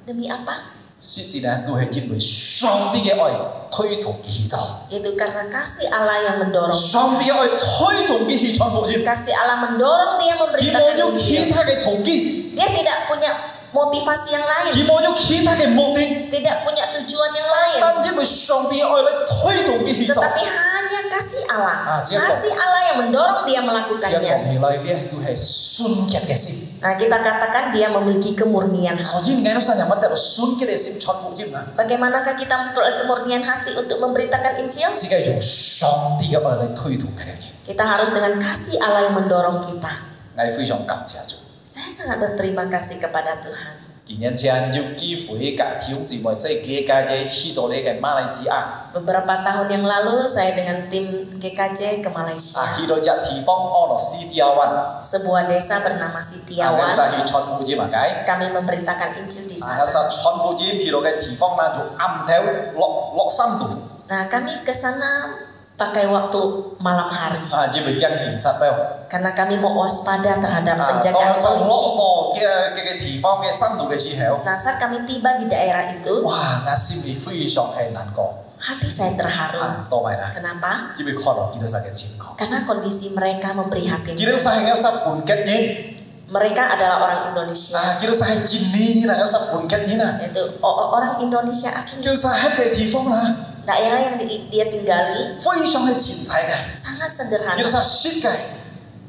Demi apa? 實際呢都係因為上帝嘅愛推動佢去做， Yaitu karena kasih Allah yang mendorong. 上帝嘅愛推動佢去傳福音， Kasih Allah mendorong dia 佢冇 memberitakan 有其 Injil. 他嘅途徑， Dia tidak punya motivasi yang 佢 lain, 冇有其他嘅目的， tidak punya tujuan yang lain, 但因為上帝嘅愛嚟推動佢去做。 tetapi hanya kasih Allah. Siapa? Kasih Allah yang mendorong dia 只係 melakukannya. 講起來呢都係純潔嘅心。 Nah, kita katakan dia memiliki kemurnian 所 hati. 以我哋生有乜得純潔嘅心傳福音啊？ Bagaimanakah kita memperoleh kemurnian hati untuk memberitakan Injil? 只係用上帝嘅愛嚟推動佢哋。 Kita harus dengan kasih Allah yang mendorong kita. 我非常感謝主。 Saya sangat berterima kasih kepada Tuhan. 幾年前有機會甲弟兄姊妹在幾家嘅去到呢個馬來西亞， Beberapa tahun yang lalu saya dengan tim GKJ ke Malaysia. 去到隻地方安樂斯雕灣， Sebuah desa bernama 我 Sitiawan. 去傳福音啊解， Kami memberitakan Injil di 我 sana. 傳福音去到嘅地方啦，就暗頭落3度， Nah, kami ke sana pakai waktu malam hari 因為驚警察了。 karena kami mau waspada terhadap 當 penjagaan 我落 polisi. 到嘅地方嘅3度嘅時候， Nah, saat kami tiba di daerah itu, 哇！我心裡非常係難過。Hati saya terharu. 多埋啦， Kenapa? 因為看到基督山嘅情況， Karena kondisi mereka 基督 memprihatinkan. 山係有十半吉人， Mereka adalah orang Indonesia, 基督山係戰呢啦，有十半吉人啊， yaitu orang Indonesia 基 asli. 督山喺地地方啦， Daerah yang dia tinggali 非常係前菜嘅， sangat 基督 sederhana. 山雪嘅，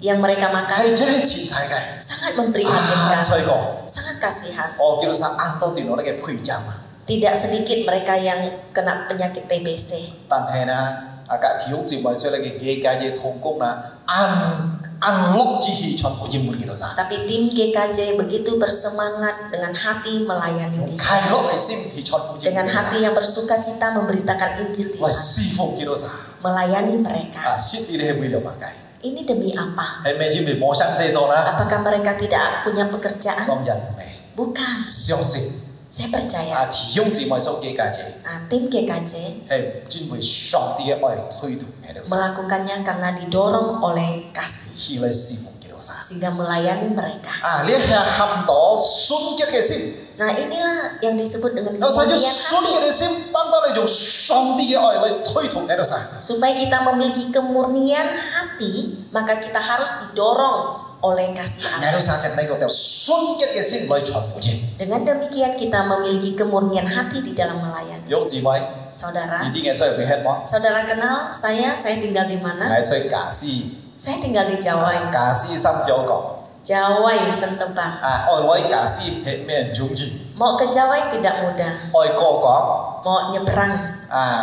Yang mereka makan 係真係前菜嘅， sangat 啊， memprihatinkan, 吹過， sangat kasihan. 基督山啱多電腦呢嘅配針啊， Tidak sedikit mereka yang kena penyakit TBC. 但係呢，甲體育節目出嚟嘅幾家嘅同工啦，按落之氣傳福音基督山， Tapi tim GKJ begitu bersemangat dengan hati melayani di 開 sana. 落嘅心去傳福音基 Dengan 督山， hati yang bersuka cita memberitakan Injil di 為 sana. 侍奉基督山， Melayani mereka. 雪字你係為了乜解？ Ini demi apa? 係咩？因為冇相信咗啦， Apakah mereka tidak punya pekerjaan? 當人未 Bukan. 相信。 Saya percaya. 體育節目做幾家嘅。 Tim GKJ 係專為上帝嘅愛推動喺度， melakukannya karena didorong oleh kasih 去嚟侍奉基督山。 sehingga melayani mereka. 呢係含到純潔嘅心， Nah inilah yang disebut dengan 有使咗 kemurnian 純潔 hati. 嘅心，單單嚟用上帝嘅愛嚟推動喺度山。 Supaya kita memiliki kemurnian hati, maka kita harus didorong oleh kasih 喺 Allah. 度山就呢個叫純潔嘅心嚟傳福音。 Dengan demikian kita memiliki kemurnian hati di dalam melayani. 有智慧， Saudara, 呢啲嘅出嚟會吃麼？ saudara kenal saya tinggal di mana? 係出假斯， Saya tinggal di Jawa. 假斯三角角。 Jawa Sentebang. 愛來假斯係咩人中意？ Mau ke Jawa tidak mudah. 愛過講， Mau nyebrang.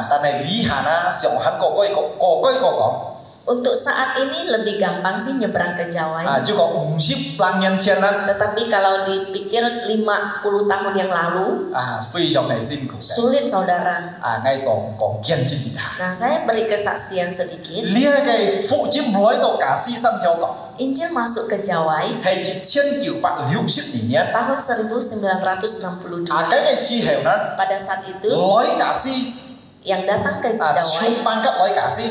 但係以下啦，上海個講。 Untuk saat ini lebih gampang sih nyebrang ke Jawa. 就講50年前啦， Tetapi kalau dipikir 50 tahun yang lalu, 非常係辛苦嘅。 sulit saudara. 嗌講見證一下。 Nah, saya beri kesaksian sedikit. 呢一個福音來到假斯三條角， Injil masuk ke Jawa 係1962年。 tahun 1962. 嗰個時候呢， Pada saat itu 來假斯， yang datang ke Jawa, 上班級來假斯，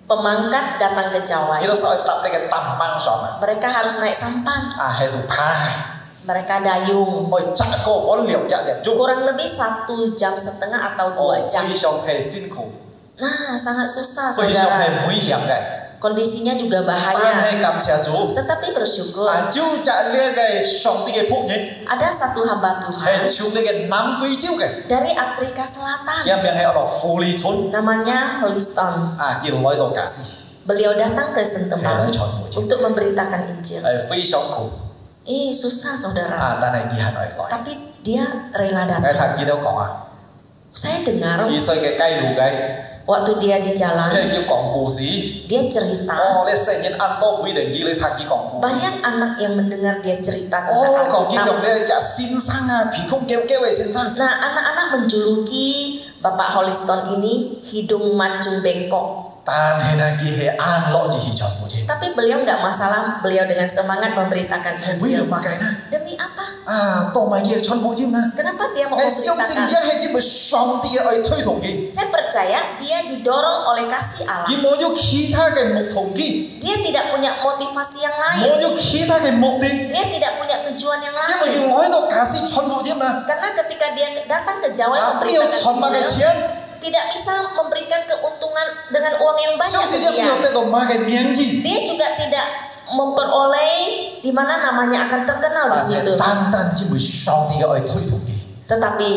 pemangkat datang ke Jawa. 佢都所謂搭呢個擔班上啊， Mereka harus naik sampan. 喺度爬， Mereka dayung. 我揸個我2日鐘， Kurang lebih 1,5 jam atau 2 jam. 非常係辛苦， Nah, sangat susah 非常 saudara. 係危險嘅， Kondisinya juga 但 bahaya. 係感謝主， Tetapi bersyukur 就จาก呢個上帝嘅僕人， ada satu hamba 係 Tuhan 從呢個南非洲嘅， dari Afrika Selatan. 一名係我哋富利村， Namanya Holiston. 叫來到假斯， Beliau datang ke Sentebang Hei, Chon. untuk memberitakan Injil. 係非常苦， Susah saudara. 但係以下來來。 Tapi dia rela 喺 datang. 睇見到講啊， Saya dengar 2歲嘅雞路雞， waktu dia di 因 jalan, 為叫講故事。 dia cerita. 你成日按多每年叫你睇佢講故事。 Banyak anak yang mendengar dia cerita 講 tentang 見 Alkitab. 用呢隻先生啊，皮空叫嘅先生。 Nah, anak-anak menjuluki Bapak Holiston ini hidung mancung bengkok. 但係呢，佢係按落住去傳福音。 Tapi beliau nggak masalah, beliau dengan semangat memberitakan 係為了 Injil. 乜嘢呢？ Demi apa? 當埋佢傳福音啦。 Kenapa dia mau 我相信一 memberitakan? 係因為上帝嘅愛推動佢， Saya percaya dia didorong oleh kasih Allah. 佢冇有其他嘅目同佢， Dia tidak punya motivasi yang 冇 lain. 有其他嘅目的， Dia tidak punya tujuan yang 因為 lain. 佢來到假使傳福音啦， Karena ketika dia datang ke Jawa 沒有傳乜嘅 memberitakan Injil, 錢， tidak bisa memberikan keuntungan dengan uang yang 相 banyak 信 ke 一沒有 dia. 得到乜嘅名字。 Dia juga tidak memperoleh di mana namanya akan terkenal di 但係 situ. 單單因為上帝嘅愛推動佢。 Tetapi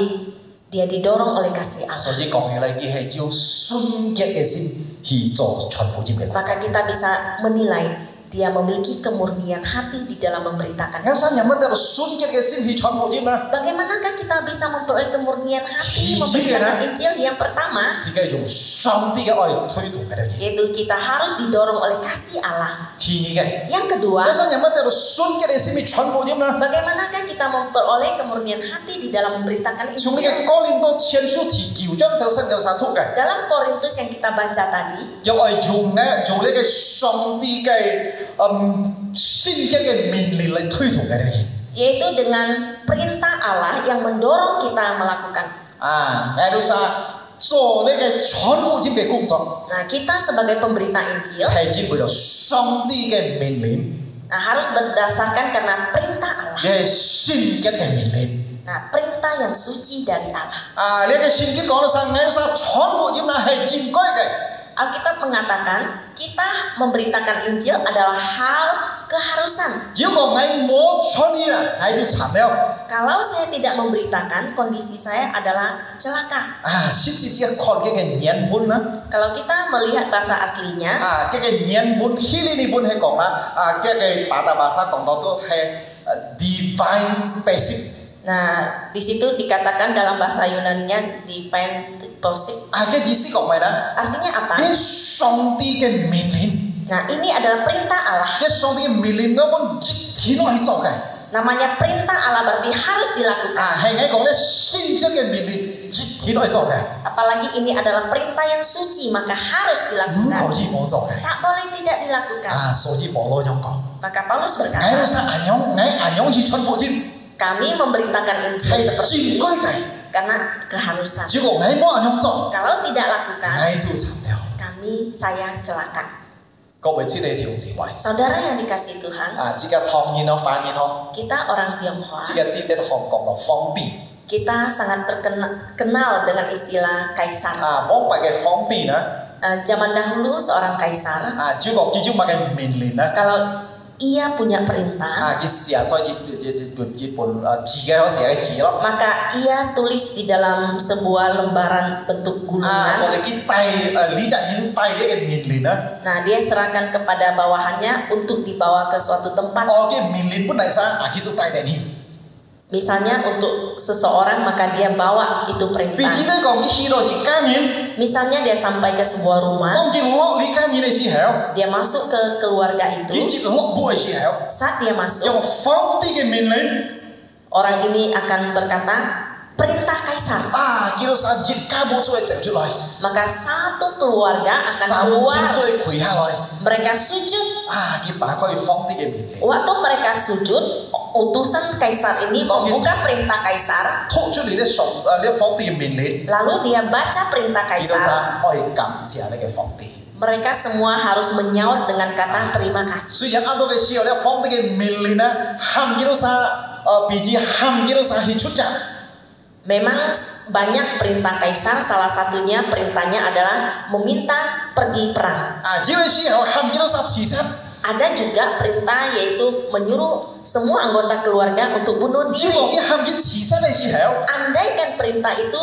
dia didorong oleh kasih 所 Allah. 以講起嚟，佢係要純潔嘅心去做傳福音嘅工作。 Maka kita bisa menilai dia memiliki kemurnian hati di dalam memberitakan 有時 Injil. 人乜得到純潔嘅心去傳福音啊？ Bagaimanakah kita bisa memperoleh kemurnian hati Injil, memberitakan ya. Injil? Yang pertama, 自己用上帝嘅愛推動喺度嘢。 yaitu kita harus didorong oleh kasih Allah. 第二嘅， Yang kedua, 有時人乜得到純潔嘅心去傳福音啊？ bagaimanakah kita memperoleh kemurnian hati di dalam memberitakan 從呢 Injil? 個哥林多前書第9章頭先有寫出嘅， Dalam Korintus yang kita baca tadi, 又係用呢個上帝嘅聖潔嘅命令嚟推動喺度嘢。 yaitu dengan perintah Allah yang mendorong kita melakukan. 喺度做呢個傳福音嘅工作， Nah, kita sebagai pemberita Injil, 係只為到上帝嘅命令， nah harus berdasarkan karena perintah Allah. 嘅聖潔嘅命令。Nah, perintah yang suci dari Allah. 啊，呢個聖經講到曬，我哋傳福音啦係正規嘅。 Alkitab mengatakan kita memberitakan Injil adalah hal keharusan. 如果我冇傳呢啦，係要慘了。 Kalau saya tidak memberitakan, kondisi saya adalah celaka. 啊，甚至只係看佢嘅原文啦。 Kalau kita melihat bahasa aslinya, 啊，佢嘅原文希利尼文係講啦，啊，佢嘅大bahasa講到都係 divine basic。 nah di situ dikatakan dalam bahasa Yunani-nya divine basic. 啊，嘅意思講咩咧？ Artinya apa? 係上帝嘅命令。 Nah, ini adalah perintah Allah. 係上帝嘅命令，我們一天都去做嘅。 Namanya perintah Allah berarti harus dilakukan. 啊，係我講咧，聖經嘅命令一天都去做嘅。 Apalagi ini adalah perintah yang suci, maka harus 唔 dilakukan. 可以冇做嘅。 Tak boleh tidak dilakukan. 啊，所以保羅咁講， Maka Paulus 我 berkata, 哋按樣去傳福音。 kami memberitakan Injil 係 seperti 正規 ini 嘅， karena keharusan. 如果我冇按樣做， Kalau tidak lakukan, 我就慘了。 saya celaka. 各位知你條智慧 Saudara yang dikasihi Tuhan, 啊，自家唐言咯，翻譯咯， kita orang Tionghoa, 自家啲啲香港咯，皇帝 kita sangat terkenal dengan istilah kaisar. 啊，冇拜嘅皇帝呢， Zaman dahulu seorang kaisar, 啊，如果記住乜嘅命令呢， kalau ia punya perintah, 啊，佢寫出一本字嘅，我寫嘅字咯， maka ia tulis di dalam sebuah lembaran bentuk 啊，我 gulungan. 哋佢帶李澤英帶呢個命令呢， Nah, dia serahkan kepada bawahannya untuk dibawa ke suatu tempat. 哦，嘅命令本嚟啥，啊，佢就帶嚟呢。 Misalnya untuk seseorang, maka dia bawa itu 譬如 perintah. 咧講，佢去到一家人， Misalnya dia sampai ke sebuah rumah, 當佢落呢家人嘅時候， dia masuk ke keluarga 佢 itu. 接落步嘅時候， Saat dia masuk, 用皇帝嘅命令。 orang ini akan berkata, perintah kaisar. 啊，叫到啥熱家冇出嚟整出嚟， Maka satu keluarga akan 三 keluar. 千出嚟跪下來， Mereka sujud. 啊，佢打開皇帝嘅命令， Waktu mereka sujud, utusan kaisar ini membuka perintah kaisar. 吐出嚟咧上呢皇帝嘅命令， Lalu dia baca perintah 叫到 kaisar. 啥愛感謝呢個皇帝。 Mereka semua harus menyaut dengan kata terima kasih. 雖然按到嘅時候咧，皇帝嘅命令咧，喊叫到啥譬如喊叫到啥去出戰， Memang banyak perintah kaisar, salah satunya perintahnya adalah meminta pergi perang. 啊，呢個時候喊叫到啥自殺， Ada juga perintah yaitu menyuruh semua anggota keluarga untuk bunuh 如 diri. 果佢喊叫自殺嘅時候， Andaikan perintah itu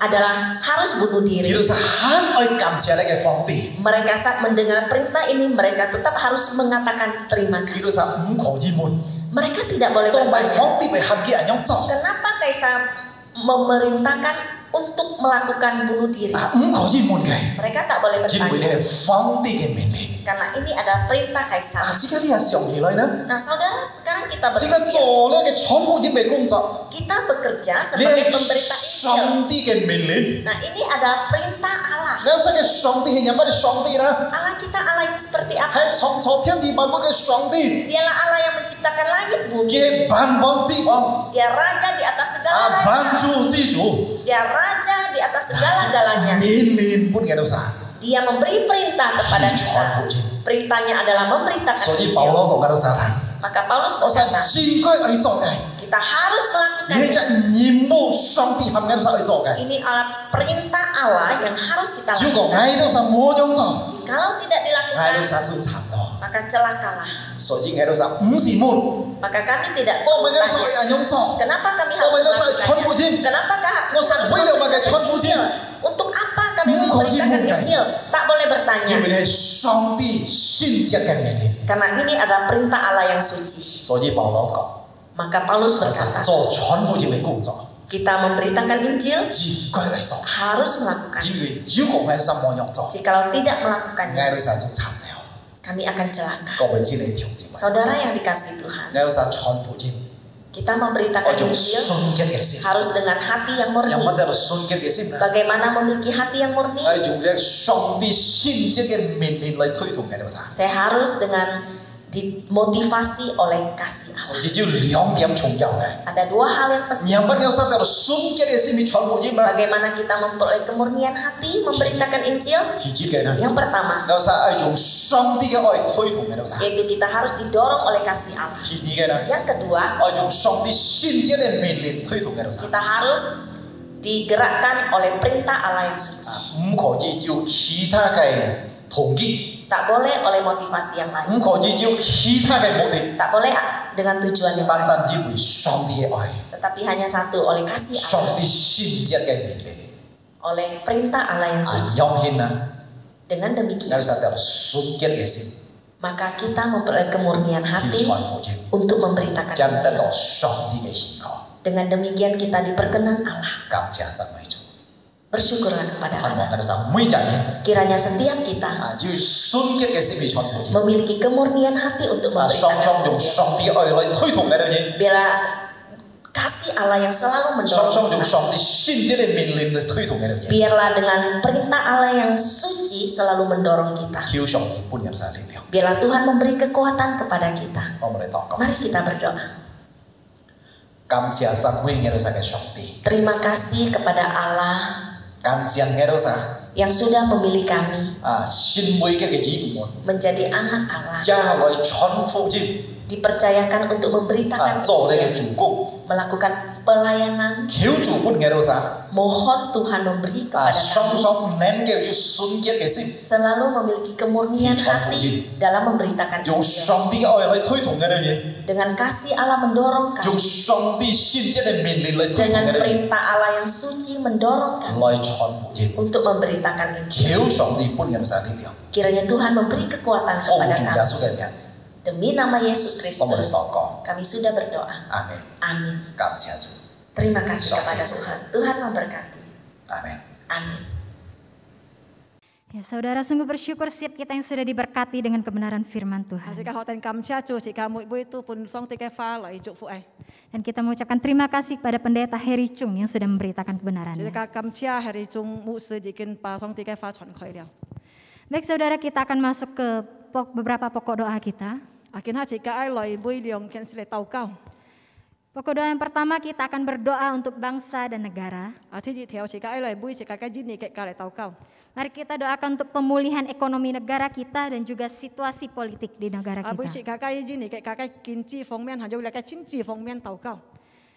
adalah harus bunuh 叫 diri. 到啥喊愛感謝呢個皇帝， Mereka saat mendengar perintah ini, mereka tetap harus mengatakan terima 叫到 kasih. 啥唔可以悶， Mereka tidak boleh 當埋 bertanya, 皇帝咪喊叫人樣做， kenapa kaisar memerintahkan untuk melakukan bunuh diri? 啊唔可以悶嘅， Mereka tak boleh 因為你 bertanya 係皇帝嘅命令。 karena ini adalah perintah 啊， kaisar. 自己呢係上而來呢， Nah, saudara, sekarang kita 自己 berpikir, 做呢個傳福音嘅工作， kita bekerja 呢 sebagai 係 pemberita Injil. 上帝嘅命令。 Nah, ini adalah perintah Allah. 你有識嘅上帝係有乜嘢上帝啦？ Allah kita Allah yang seperti apa? 係創造天地萬物嘅上帝， Dialah Allah yang menciptakan langit 佢 bumi. 係萬王之王， Dia raja di atas segala 啊萬 raja. 主之主， Dia raja di atas segala-galanya. 命令本嘅都啥？ Dia memberi perintah kepada 傳 kita. 福音。 Perintahnya adalah memberitakan 所以保 Injil. 羅講嘅都啥啦？ Maka Paulus 我想 berkata, 應該去做嘅， kita harus 你 melakukannya. 就nhiệm務上帝冚嘅都去做嘅。 Ini adalah perintah Allah yang harus kita 如果 lakukan. 我都想冇樣做， Kalau tidak 我都 dilakukan, 想做慘咯。 maka celakalah. 所以我都想唔是悶， Maka kami tidak 我咪嘅所 bertanya, 謂人樣做。 kenapa kami Oh, harus mereka saya melakukannya? Injil. Kenapakah Oh, saya harus boleh pakai memberitakan Injil. Injil? Untuk apa kami Hmm, memberitakan kau Injil? Tak boleh bertanya. 因為你係上帝先接嘅命令， Karena ini adalah perintah Allah yang suci. 所以保羅講， Maka Paulus 我想 berkata, 做傳福音嘅工作， kita memberitakan Injil 自該嚟做。 harus melakukan. 因為如果我係冇樣做， Jikalau tidak 我 melakukannya, 都想做慘了。 kami akan celaka. 各位知你條件， Saudara yang dikasihi Tuhan, 你有想傳福音， kita 我 memberitakan 用 Injil 純潔嘅心， harus dengan hati yang 有 murni. 乜嘢純潔嘅心呢？ Bagaimana memiliki hati yang murni? 我用呢上帝先接嘅命令嚟推動嘅，你話？ Saya harus dengan dimotivasi oleh kasih Allah. 所以就2點重要嘅。 Ada dua hal yang penting. 兩筆有實在順結嘅先至傳福音啊。 Bagaimana kita memperoleh kemurnian hati memberitakan Injil? 提子嘅啦， Yang pertama, 有實係用上帝嘅愛推動嘅，有實。 yaitu kita harus didorong oleh kasih Allah. 提子嘅啦， Yang kedua, 係用上帝先知嘅命令推動嘅，有實。 kita harus digerakkan oleh perintah Allah yang suci. 唔可以照其他嘅途徑， Tak boleh oleh motivasi yang 唔 lain. 可以照其他嘅目的， Tak boleh dengan tujuan yang 單 lain. 單只為上帝嘅愛， Tetapi hanya satu, oleh kasih 上 Allah, 帝先知嘅命令。 oleh perintah Allah yang 啊， suci. 讓顯啊， Dengan 有 demikian, 實在順結嘅先， maka kita memperoleh kemurnian 要 hati 傳福音， untuk memberitakan 將得 Injil. 到上帝嘅喜樂。 Dengan demikian kita diperkenan Allah. 感謝讚美主， Bersyukurlah kepada 盼 Allah. 望喺度上每一日。 Kiranya setiap kita 啊，要順結嘅先至傳福音。 memiliki kemurnian hati untuk 啊，雙雙 memberitakan 用 Injil. 上帝愛來推動嘅嘢， Bila kasih Allah yang selalu 雙雙 mendorong 用 kita, 上帝先知嘅命令嚟推動嘅嘢， biarlah dengan perintah Allah yang suci selalu mendorong kita. 叫上帝本人晒力量。 Biarlah Tuhan memberi kekuatan kepada kita. 我哋嚟禱告， Mari kita berdoa. 感謝讚美嘅老實嘅上帝， Terima kasih kepada Allah 感謝嘅老實 yang sudah memilih kami 啊，先每嘅兒們， menjadi anak Allah, 加來傳福音 dipercayakan untuk 啊， memberitakan 做你 Injil, 嘅主公， melakukan pelayanan. 叫主本嘅老實 Mohon Tuhan memberi 啊， kepada 雙 kami 雙唔能夠要順結嘅先， selalu memiliki kemurnian hati dalam memberitakan 用 Injil. 上帝嘅愛嚟推動嘅嘢， Dengan kasih Allah mendorong 用 kami, 上帝先知嘅命令嚟推動 dengan 嘅嘢， perintah Allah yang suci mendorong kami 來傳福音， untuk memberitakan Injil. 叫上帝本人晒力量。 Kiranya Tuhan memberi kekuatan 奉 kepada 主耶 kami. 穌嘅名， Demi nama Yesus 我們嚟 Kristus, 禱告， kami sudah berdoa. 阿門。 Amin. 感謝主， Terima kasih kepada Tuhan. Tuhan memberkati. 阿門。 Amin. Ya, saudara sungguh bersyukur setiap kita yang sudah diberkati dengan kebenaran firman Tuhan. 時間學定感謝主，時間每每都伴上帝嘅花嚟祝福誒。 Dan kita mengucapkan terima kasih kepada pendeta Heri Chung yang sudah memberitakan 時 kebenarannya. 間感謝係你種牧師已經把上帝嘅花傳開了。 Baik saudara, kita akan masuk ke beberapa pokok doa kita. 啊，見下時間愛來每兩件事嚟禱告。 Pokok doa yang pertama kita akan berdoa untuk bangsa dan negara. 啊，第二條時間愛來每時間嘅演繹嘅嚟禱告。 Mari kita doakan untuk pemulihan ekonomi negara kita dan juga situasi politik di negara 啊，每時 kita. 間嘅演繹嘅經濟方面，還有嚟嘅經濟方面禱告。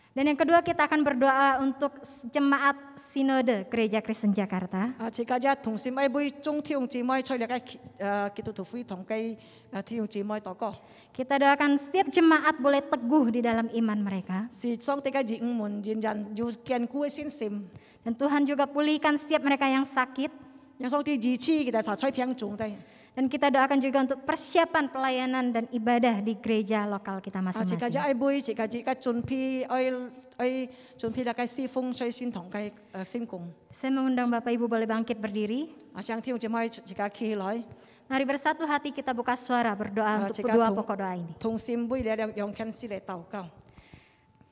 Dan yang kedua kita akan berdoa untuk jemaat Sinode Gereja Kristen Jakarta. 啊，時間一同時愛每中弟兄姊妹出嚟嘅基督徒會同嘅弟兄姊妹禱告。 Kita doakan setiap jemaat boleh teguh di dalam iman mereka. 是上帝嘅兒女們仍然要堅固嘅信心， Dan Tuhan juga pulihkan setiap mereka yang sakit. 讓上帝支持佢哋查出平中地。 Dan kita doakan juga untuk persiapan pelayanan dan ibadah di gereja lokal kita 啊，時間一 masing-masing. 愛每時間一嘅準備愛準備嚟嘅侍奉水先同嘅聖工。 Saya mengundang Bapak Ibu boleh bangkit berdiri. 啊，想弟兄姊妹時間起來， Mari bersatu hati kita buka suara berdoa untuk kedua pokok doa ini. 同心每兩件事嚟禱告。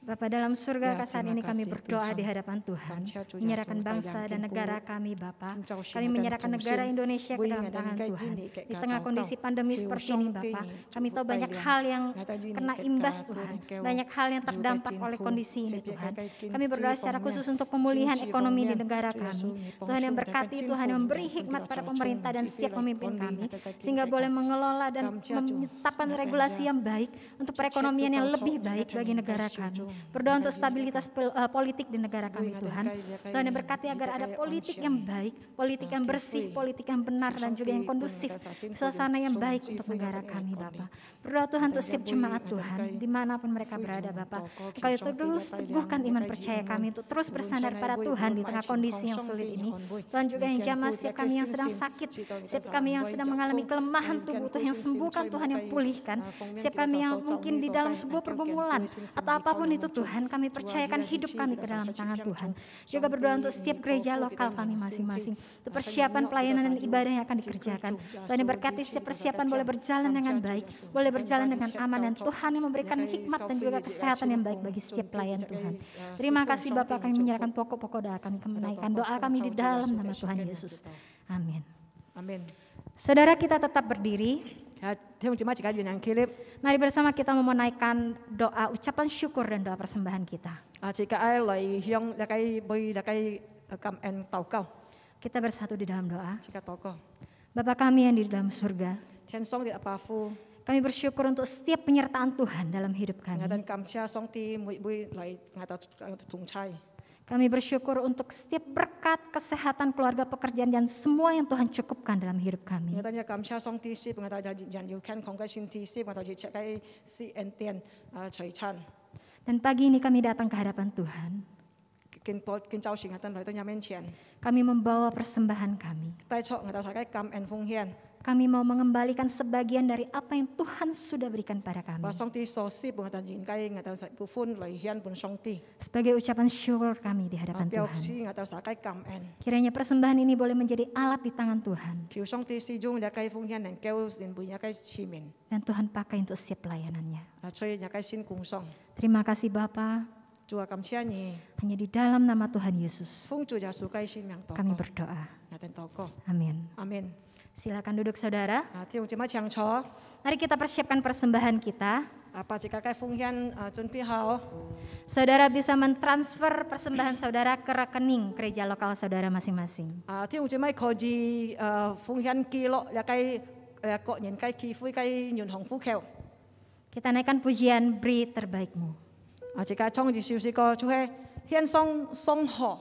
Bapa dalam surga, Ya, saat terima ini kami kasih, berdoa Tuhan. di hadapan Tuhan, Kami ucap menyerahkan Yesus, bangsa Tuhan, dan yang negara kimpu, kami Bapa. Kami ucap Kami Tuhan, menyerahkan Tuhan, negara Tuhan, Indonesia ke Tuhan, dalam Tuhan, tangan Tuhan, Tuhan. Tuhan, Di tengah Tuhan, kondisi Tuhan, pandemi Tuhan, seperti Tuhan, ini Bapa, Tuhan, kami tahu Tuhan, banyak Tuhan, hal yang Tuhan, kena Tuhan, imbas Tuhan, Tuhan, Tuhan, banyak hal yang Tuhan, terdampak Tuhan, oleh Tuhan, kondisi ini Tuhan, Tuhan. Tuhan, Kami berdoa secara khusus untuk pemulihan ekonomi di negara kami. Tuhan yang berkati, Tuhan yang memberi hikmat pada pemerintah dan setiap pemimpin kami, sehingga boleh mengelola dan menetapkan regulasi yang baik untuk perekonomian yang lebih baik bagi negara kami. Berdoa untuk stabilitas politik di negara kami Tuhan. Tuhan yang berkati agar ada politik yang baik, politik yang bersih, politik yang benar dan juga yang kondusif, suasana yang baik untuk negara kami Bapa. Berdoa Tuhan untuk setiap jemaat Tuhan, dimanapun mereka berada Bapa. Engkau terus teguhkan iman percaya kami untuk terus bersandar pada Tuhan di tengah kondisi yang sulit ini. Tuhan juga yang jamah setiap kami yang sedang sakit, setiap kami yang sedang mengalami kelemahan tubuh, Tuhan yang sembuhkan, Tuhan yang pulihkan. Setiap kami yang mungkin di dalam sebuah pergumulan atau apapun itu Tuhan, kami percayakan hidup kami ke dalam tangan Tuhan. Juga berdoa untuk setiap gereja lokal kami masing-masing, untuk persiapan pelayanan dan ibadah yang akan dikerjakan. Tuhan yang berkati setiap persiapan boleh berjalan dengan baik, boleh berjalan dengan aman, dan Tuhan yang memberikan hikmat dan juga kesehatan yang baik bagi setiap pelayan Tuhan. Terima kasih Bapa, kami menyerahkan pokok-pokok doa kami, menaikkan doa kami di dalam nama Tuhan Yesus. Amin. Amin. Saudara, kita tetap berdiri. 弟兄姊妹自己原人起立， Mari bersama kita menaikkan doa ucapan syukur dan doa persembahan kita. 自己嚟向大家為大家感恩禱告， Kita bersatu di dalam doa. 自己禱告。 Bapa kami yang di dalam surga, 天上的阿爸父， kami bersyukur untuk setiap penyertaan Tuhan dalam hidup 我哋 kami. 感謝上帝每嚟我哋同在， Kami bersyukur untuk setiap berkat, kesehatan, keluarga, pekerjaan, dan semua yang Tuhan cukupkan dalam hidup 我 kami. 哋感謝上帝使我哋人要健康嘅身體，使我哋切嘅施恩典財產。 Dan pagi ini kami datang ke hadapan Tuhan. 見早時我哋來到你面前， Kami membawa persembahan kami. 帶出我哋大家感恩奉獻， Kami mau mengembalikan sebagian dari apa yang Tuhan sudah berikan pada kami. 把上帝所施我哋現計我哋實部分嚟獻本上帝， Sebagai ucapan syukur kami di hadapan 表 Tuhan. 示我哋大家感恩。 Kiranya persembahan ini boleh menjadi alat di tangan Tuhan. 求上帝使用你嘅奉獻能夠成為一個器皿， Dan Tuhan pakai untuk setiap pelayanannya. 所以一個先供上。 Terima kasih Bapa. 主啊，感謝你， Hanya di dalam nama Tuhan Yesus 奉主耶穌嘅聖名禱 kami 告， berdoa. 我哋禱告， Amin. 阿門。 Silakan duduk saudara. 弟兄姊妹請坐， Mari kita persiapkan persembahan kita. 把自己嘅奉獻準備好， Saudara bisa mentransfer persembahan saudara ke rekening gereja lokal saudara masing-masing. 弟兄姊妹可以奉獻記錄一個個人嘅機會嘅銀行戶口， Kita naikkan pujian Beri Terbaikmu. 自己創意少少個就係獻上送賀。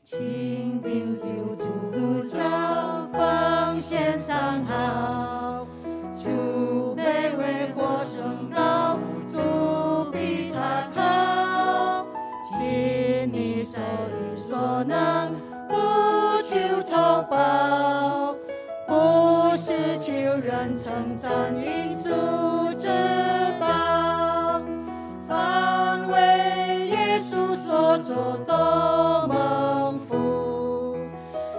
倾听救主呼召，奉献上好，主卑微或升高，主必查考，尽你手里所能，不求酬报，不是求人称赞，因主知道，凡为耶稣所做都蒙福，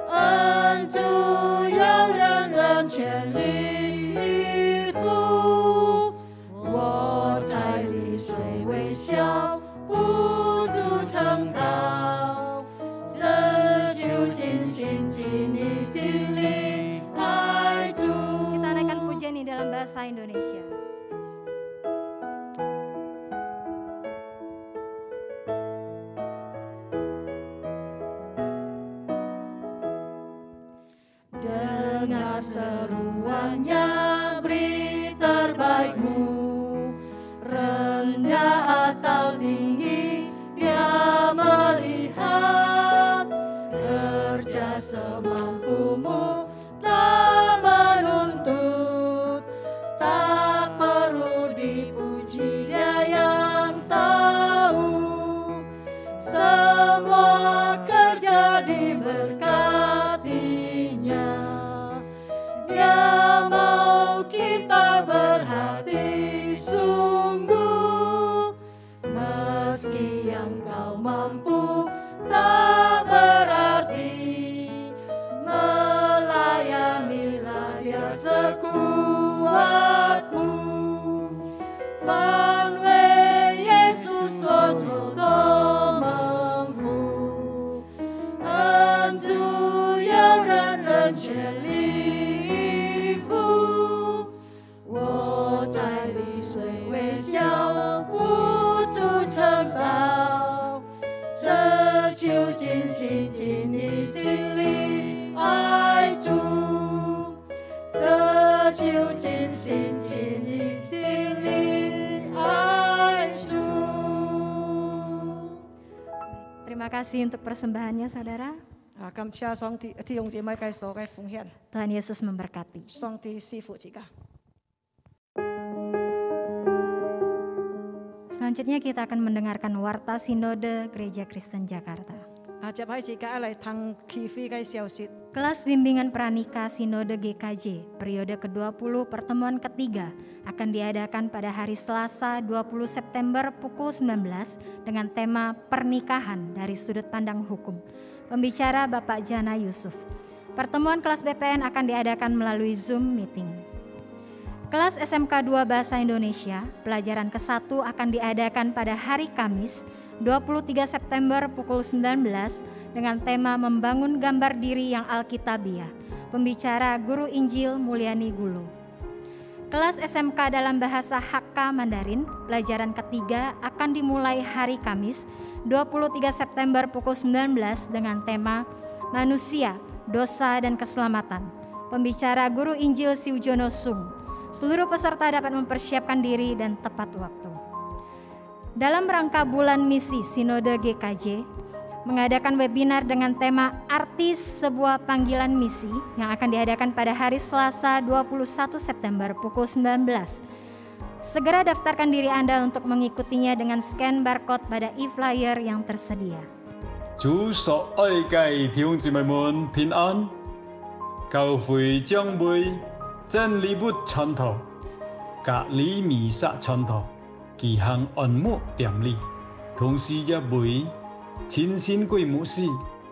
恩主要人人全力以赴，我在里虽微小，不足成道，这就尽心尽力尽力爱主。 Kita naikkan pujian ini dalam bahasa Indonesia. Dengar seruannya, beri terbaikmu, rendah atau tinggi, dia melihat, kerja semampumu, tak menuntut, tak perlu dipuji, dia yang tahu, semua kerja diberkatinya. Dia mau kita berhati sungguh, meski yang kau mampu tak berarti, melayanilah dia sekuatmu. Fan为耶稣所做的蒙福，恩主要人人全力以赴。我在里虽微小，不足成道，这就尽心尽力尽力爱主，这就尽心尽力尽力爱主。 Terima kasih untuk persembahannya saudara. 感謝上帝弟兄姊妹嘅所嘅奉獻， Tuhan Yesus memberkati. 上帝賜福自己。 Selanjutnya kita akan mendengarkan Warta Sinode Gereja Kristen Jakarta. 接喺自己嚟聽祈飛嘅消息。 Kelas Bimbingan Pranika Sinode GKJ periode ke-20 pertemuan ketiga akan diadakan pada hari Selasa 20 September pukul 19 dengan tema Pernikahan dari Sudut Pandang Hukum. Pembicara Bapak Jana Yusuf. Pertemuan kelas BPN akan diadakan melalui Zoom meeting. Kelas SMK 2 Bahasa Indonesia, pelajaran ke-1 akan diadakan pada hari Kamis 23 September pukul 19 dengan tema Membangun Gambar Diri yang Alkitabiah. Pembicara Guru Injil Mulyani Gulu. Kelas SMK dalam Bahasa Hakka Mandarin, pelajaran ketiga akan dimulai hari Kamis 23 September pukul 19 dengan tema Manusia, Dosa dan Keselamatan. Pembicara Guru Injil Siujono Sung. Seluruh peserta dapat mempersiapkan diri dan tepat waktu. Dalam rangka bulan misi Sinode GKJ, mengadakan webinar dengan tema Artis Sebuah Panggilan Misi yang akan diadakan pada hari Selasa 21 September pukul 19. Segera daftarkan diri Anda untuk mengikutinya dengan scan barcode pada e-flyer yang tersedia. 主所愛嘅弟兄姊妹們平安，教會將會真理物傳道，隔離彌撒傳道，舉行按牧典禮，同時也會親信貴牧師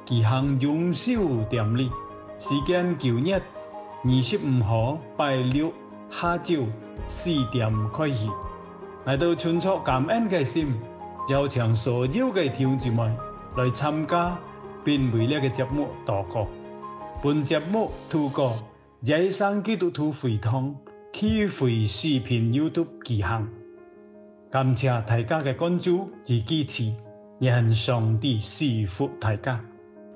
舉行永壽典禮。時間9日25號拜六下晝4點開始。嚟到存着感恩嘅心，邀請所有嘅弟兄姊妹來參加並為呢個節目禱告。本節目透過野生基督徒會堂企會視頻 YouTube 舉行，感謝大家嘅關注與支持，願上帝賜福大家。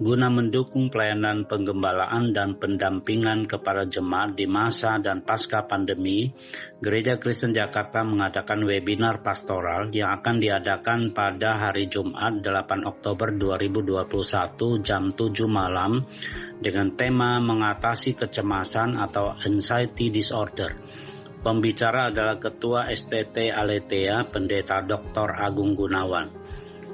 Guna mendukung pelayanan penggembalaan dan pendampingan kepada jemaat di masa dan pasca pandemi, Gereja Kristen Jakarta mengadakan webinar pastoral yang akan diadakan pada hari Jumat 8 Oktober 2021 jam 7 malam dengan tema mengatasi kecemasan atau anxiety disorder. Pembicara adalah Ketua STT Aletheia, Pendeta Dr. Agung Gunawan.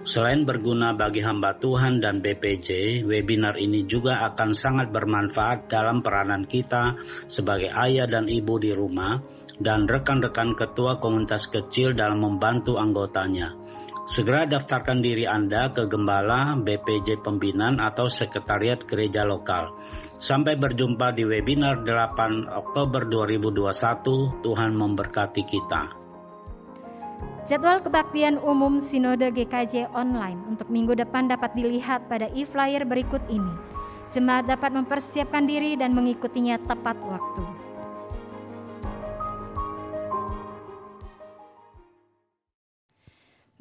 Selain berguna bagi hamba Tuhan dan BPJ, webinar ini juga akan sangat bermanfaat dalam peranan kita sebagai ayah dan ibu di rumah dan rekan-rekan ketua komunitas kecil dalam membantu anggotanya. Segera daftarkan diri Anda ke Gembala, BPJ Pembinaan atau Sekretariat Gereja Lokal. Sampai berjumpa di webinar 8 Oktober 2021, Tuhan memberkati kita. Jadwal kebaktian umum Sinode GKJ online untuk minggu depan dapat dilihat pada e-flyer berikut ini. Jemaat dapat mempersiapkan diri dan mengikutinya tepat waktu.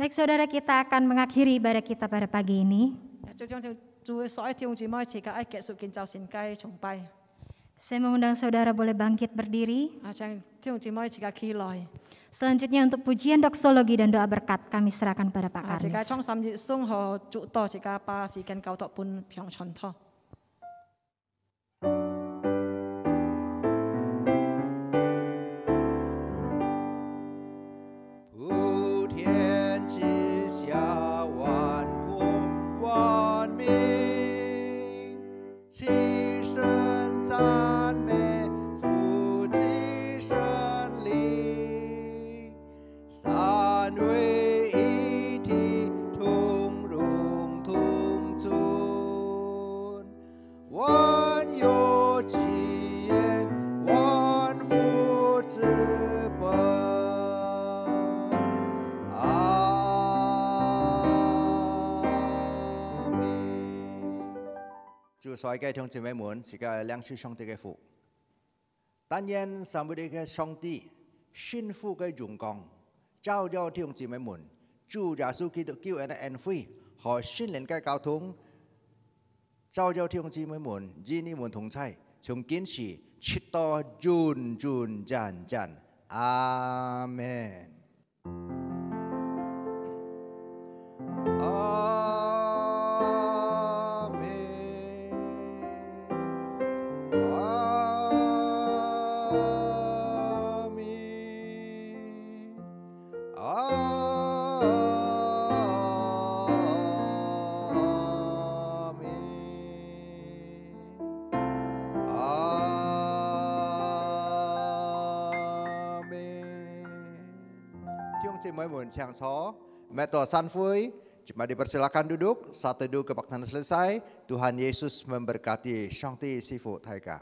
Baik saudara, kita akan mengakhiri ibadah kita pada pagi ini. Saya mengundang saudara boleh bangkit berdiri. Selanjutnya untuk pujian doksologi dan doa berkat kami serahkan pada Pak Karnis.所有嘅弟兄姊妹們，自己領受上帝嘅福。但願上帝嘅上帝幸福嘅榮光，照耀弟兄姊妹們，主耶穌基督救恩嘅恩惠和聖靈嘅交通，照耀弟兄姊妹們，與你們同在，從今時直到永永遠遠。阿門。Mohon siang so, Metode Sanfui, jemaat dipersilakan duduk, saat duduk kebaktian selesai, Tuhan Yesus memberkati, Shanti Sifu Taika.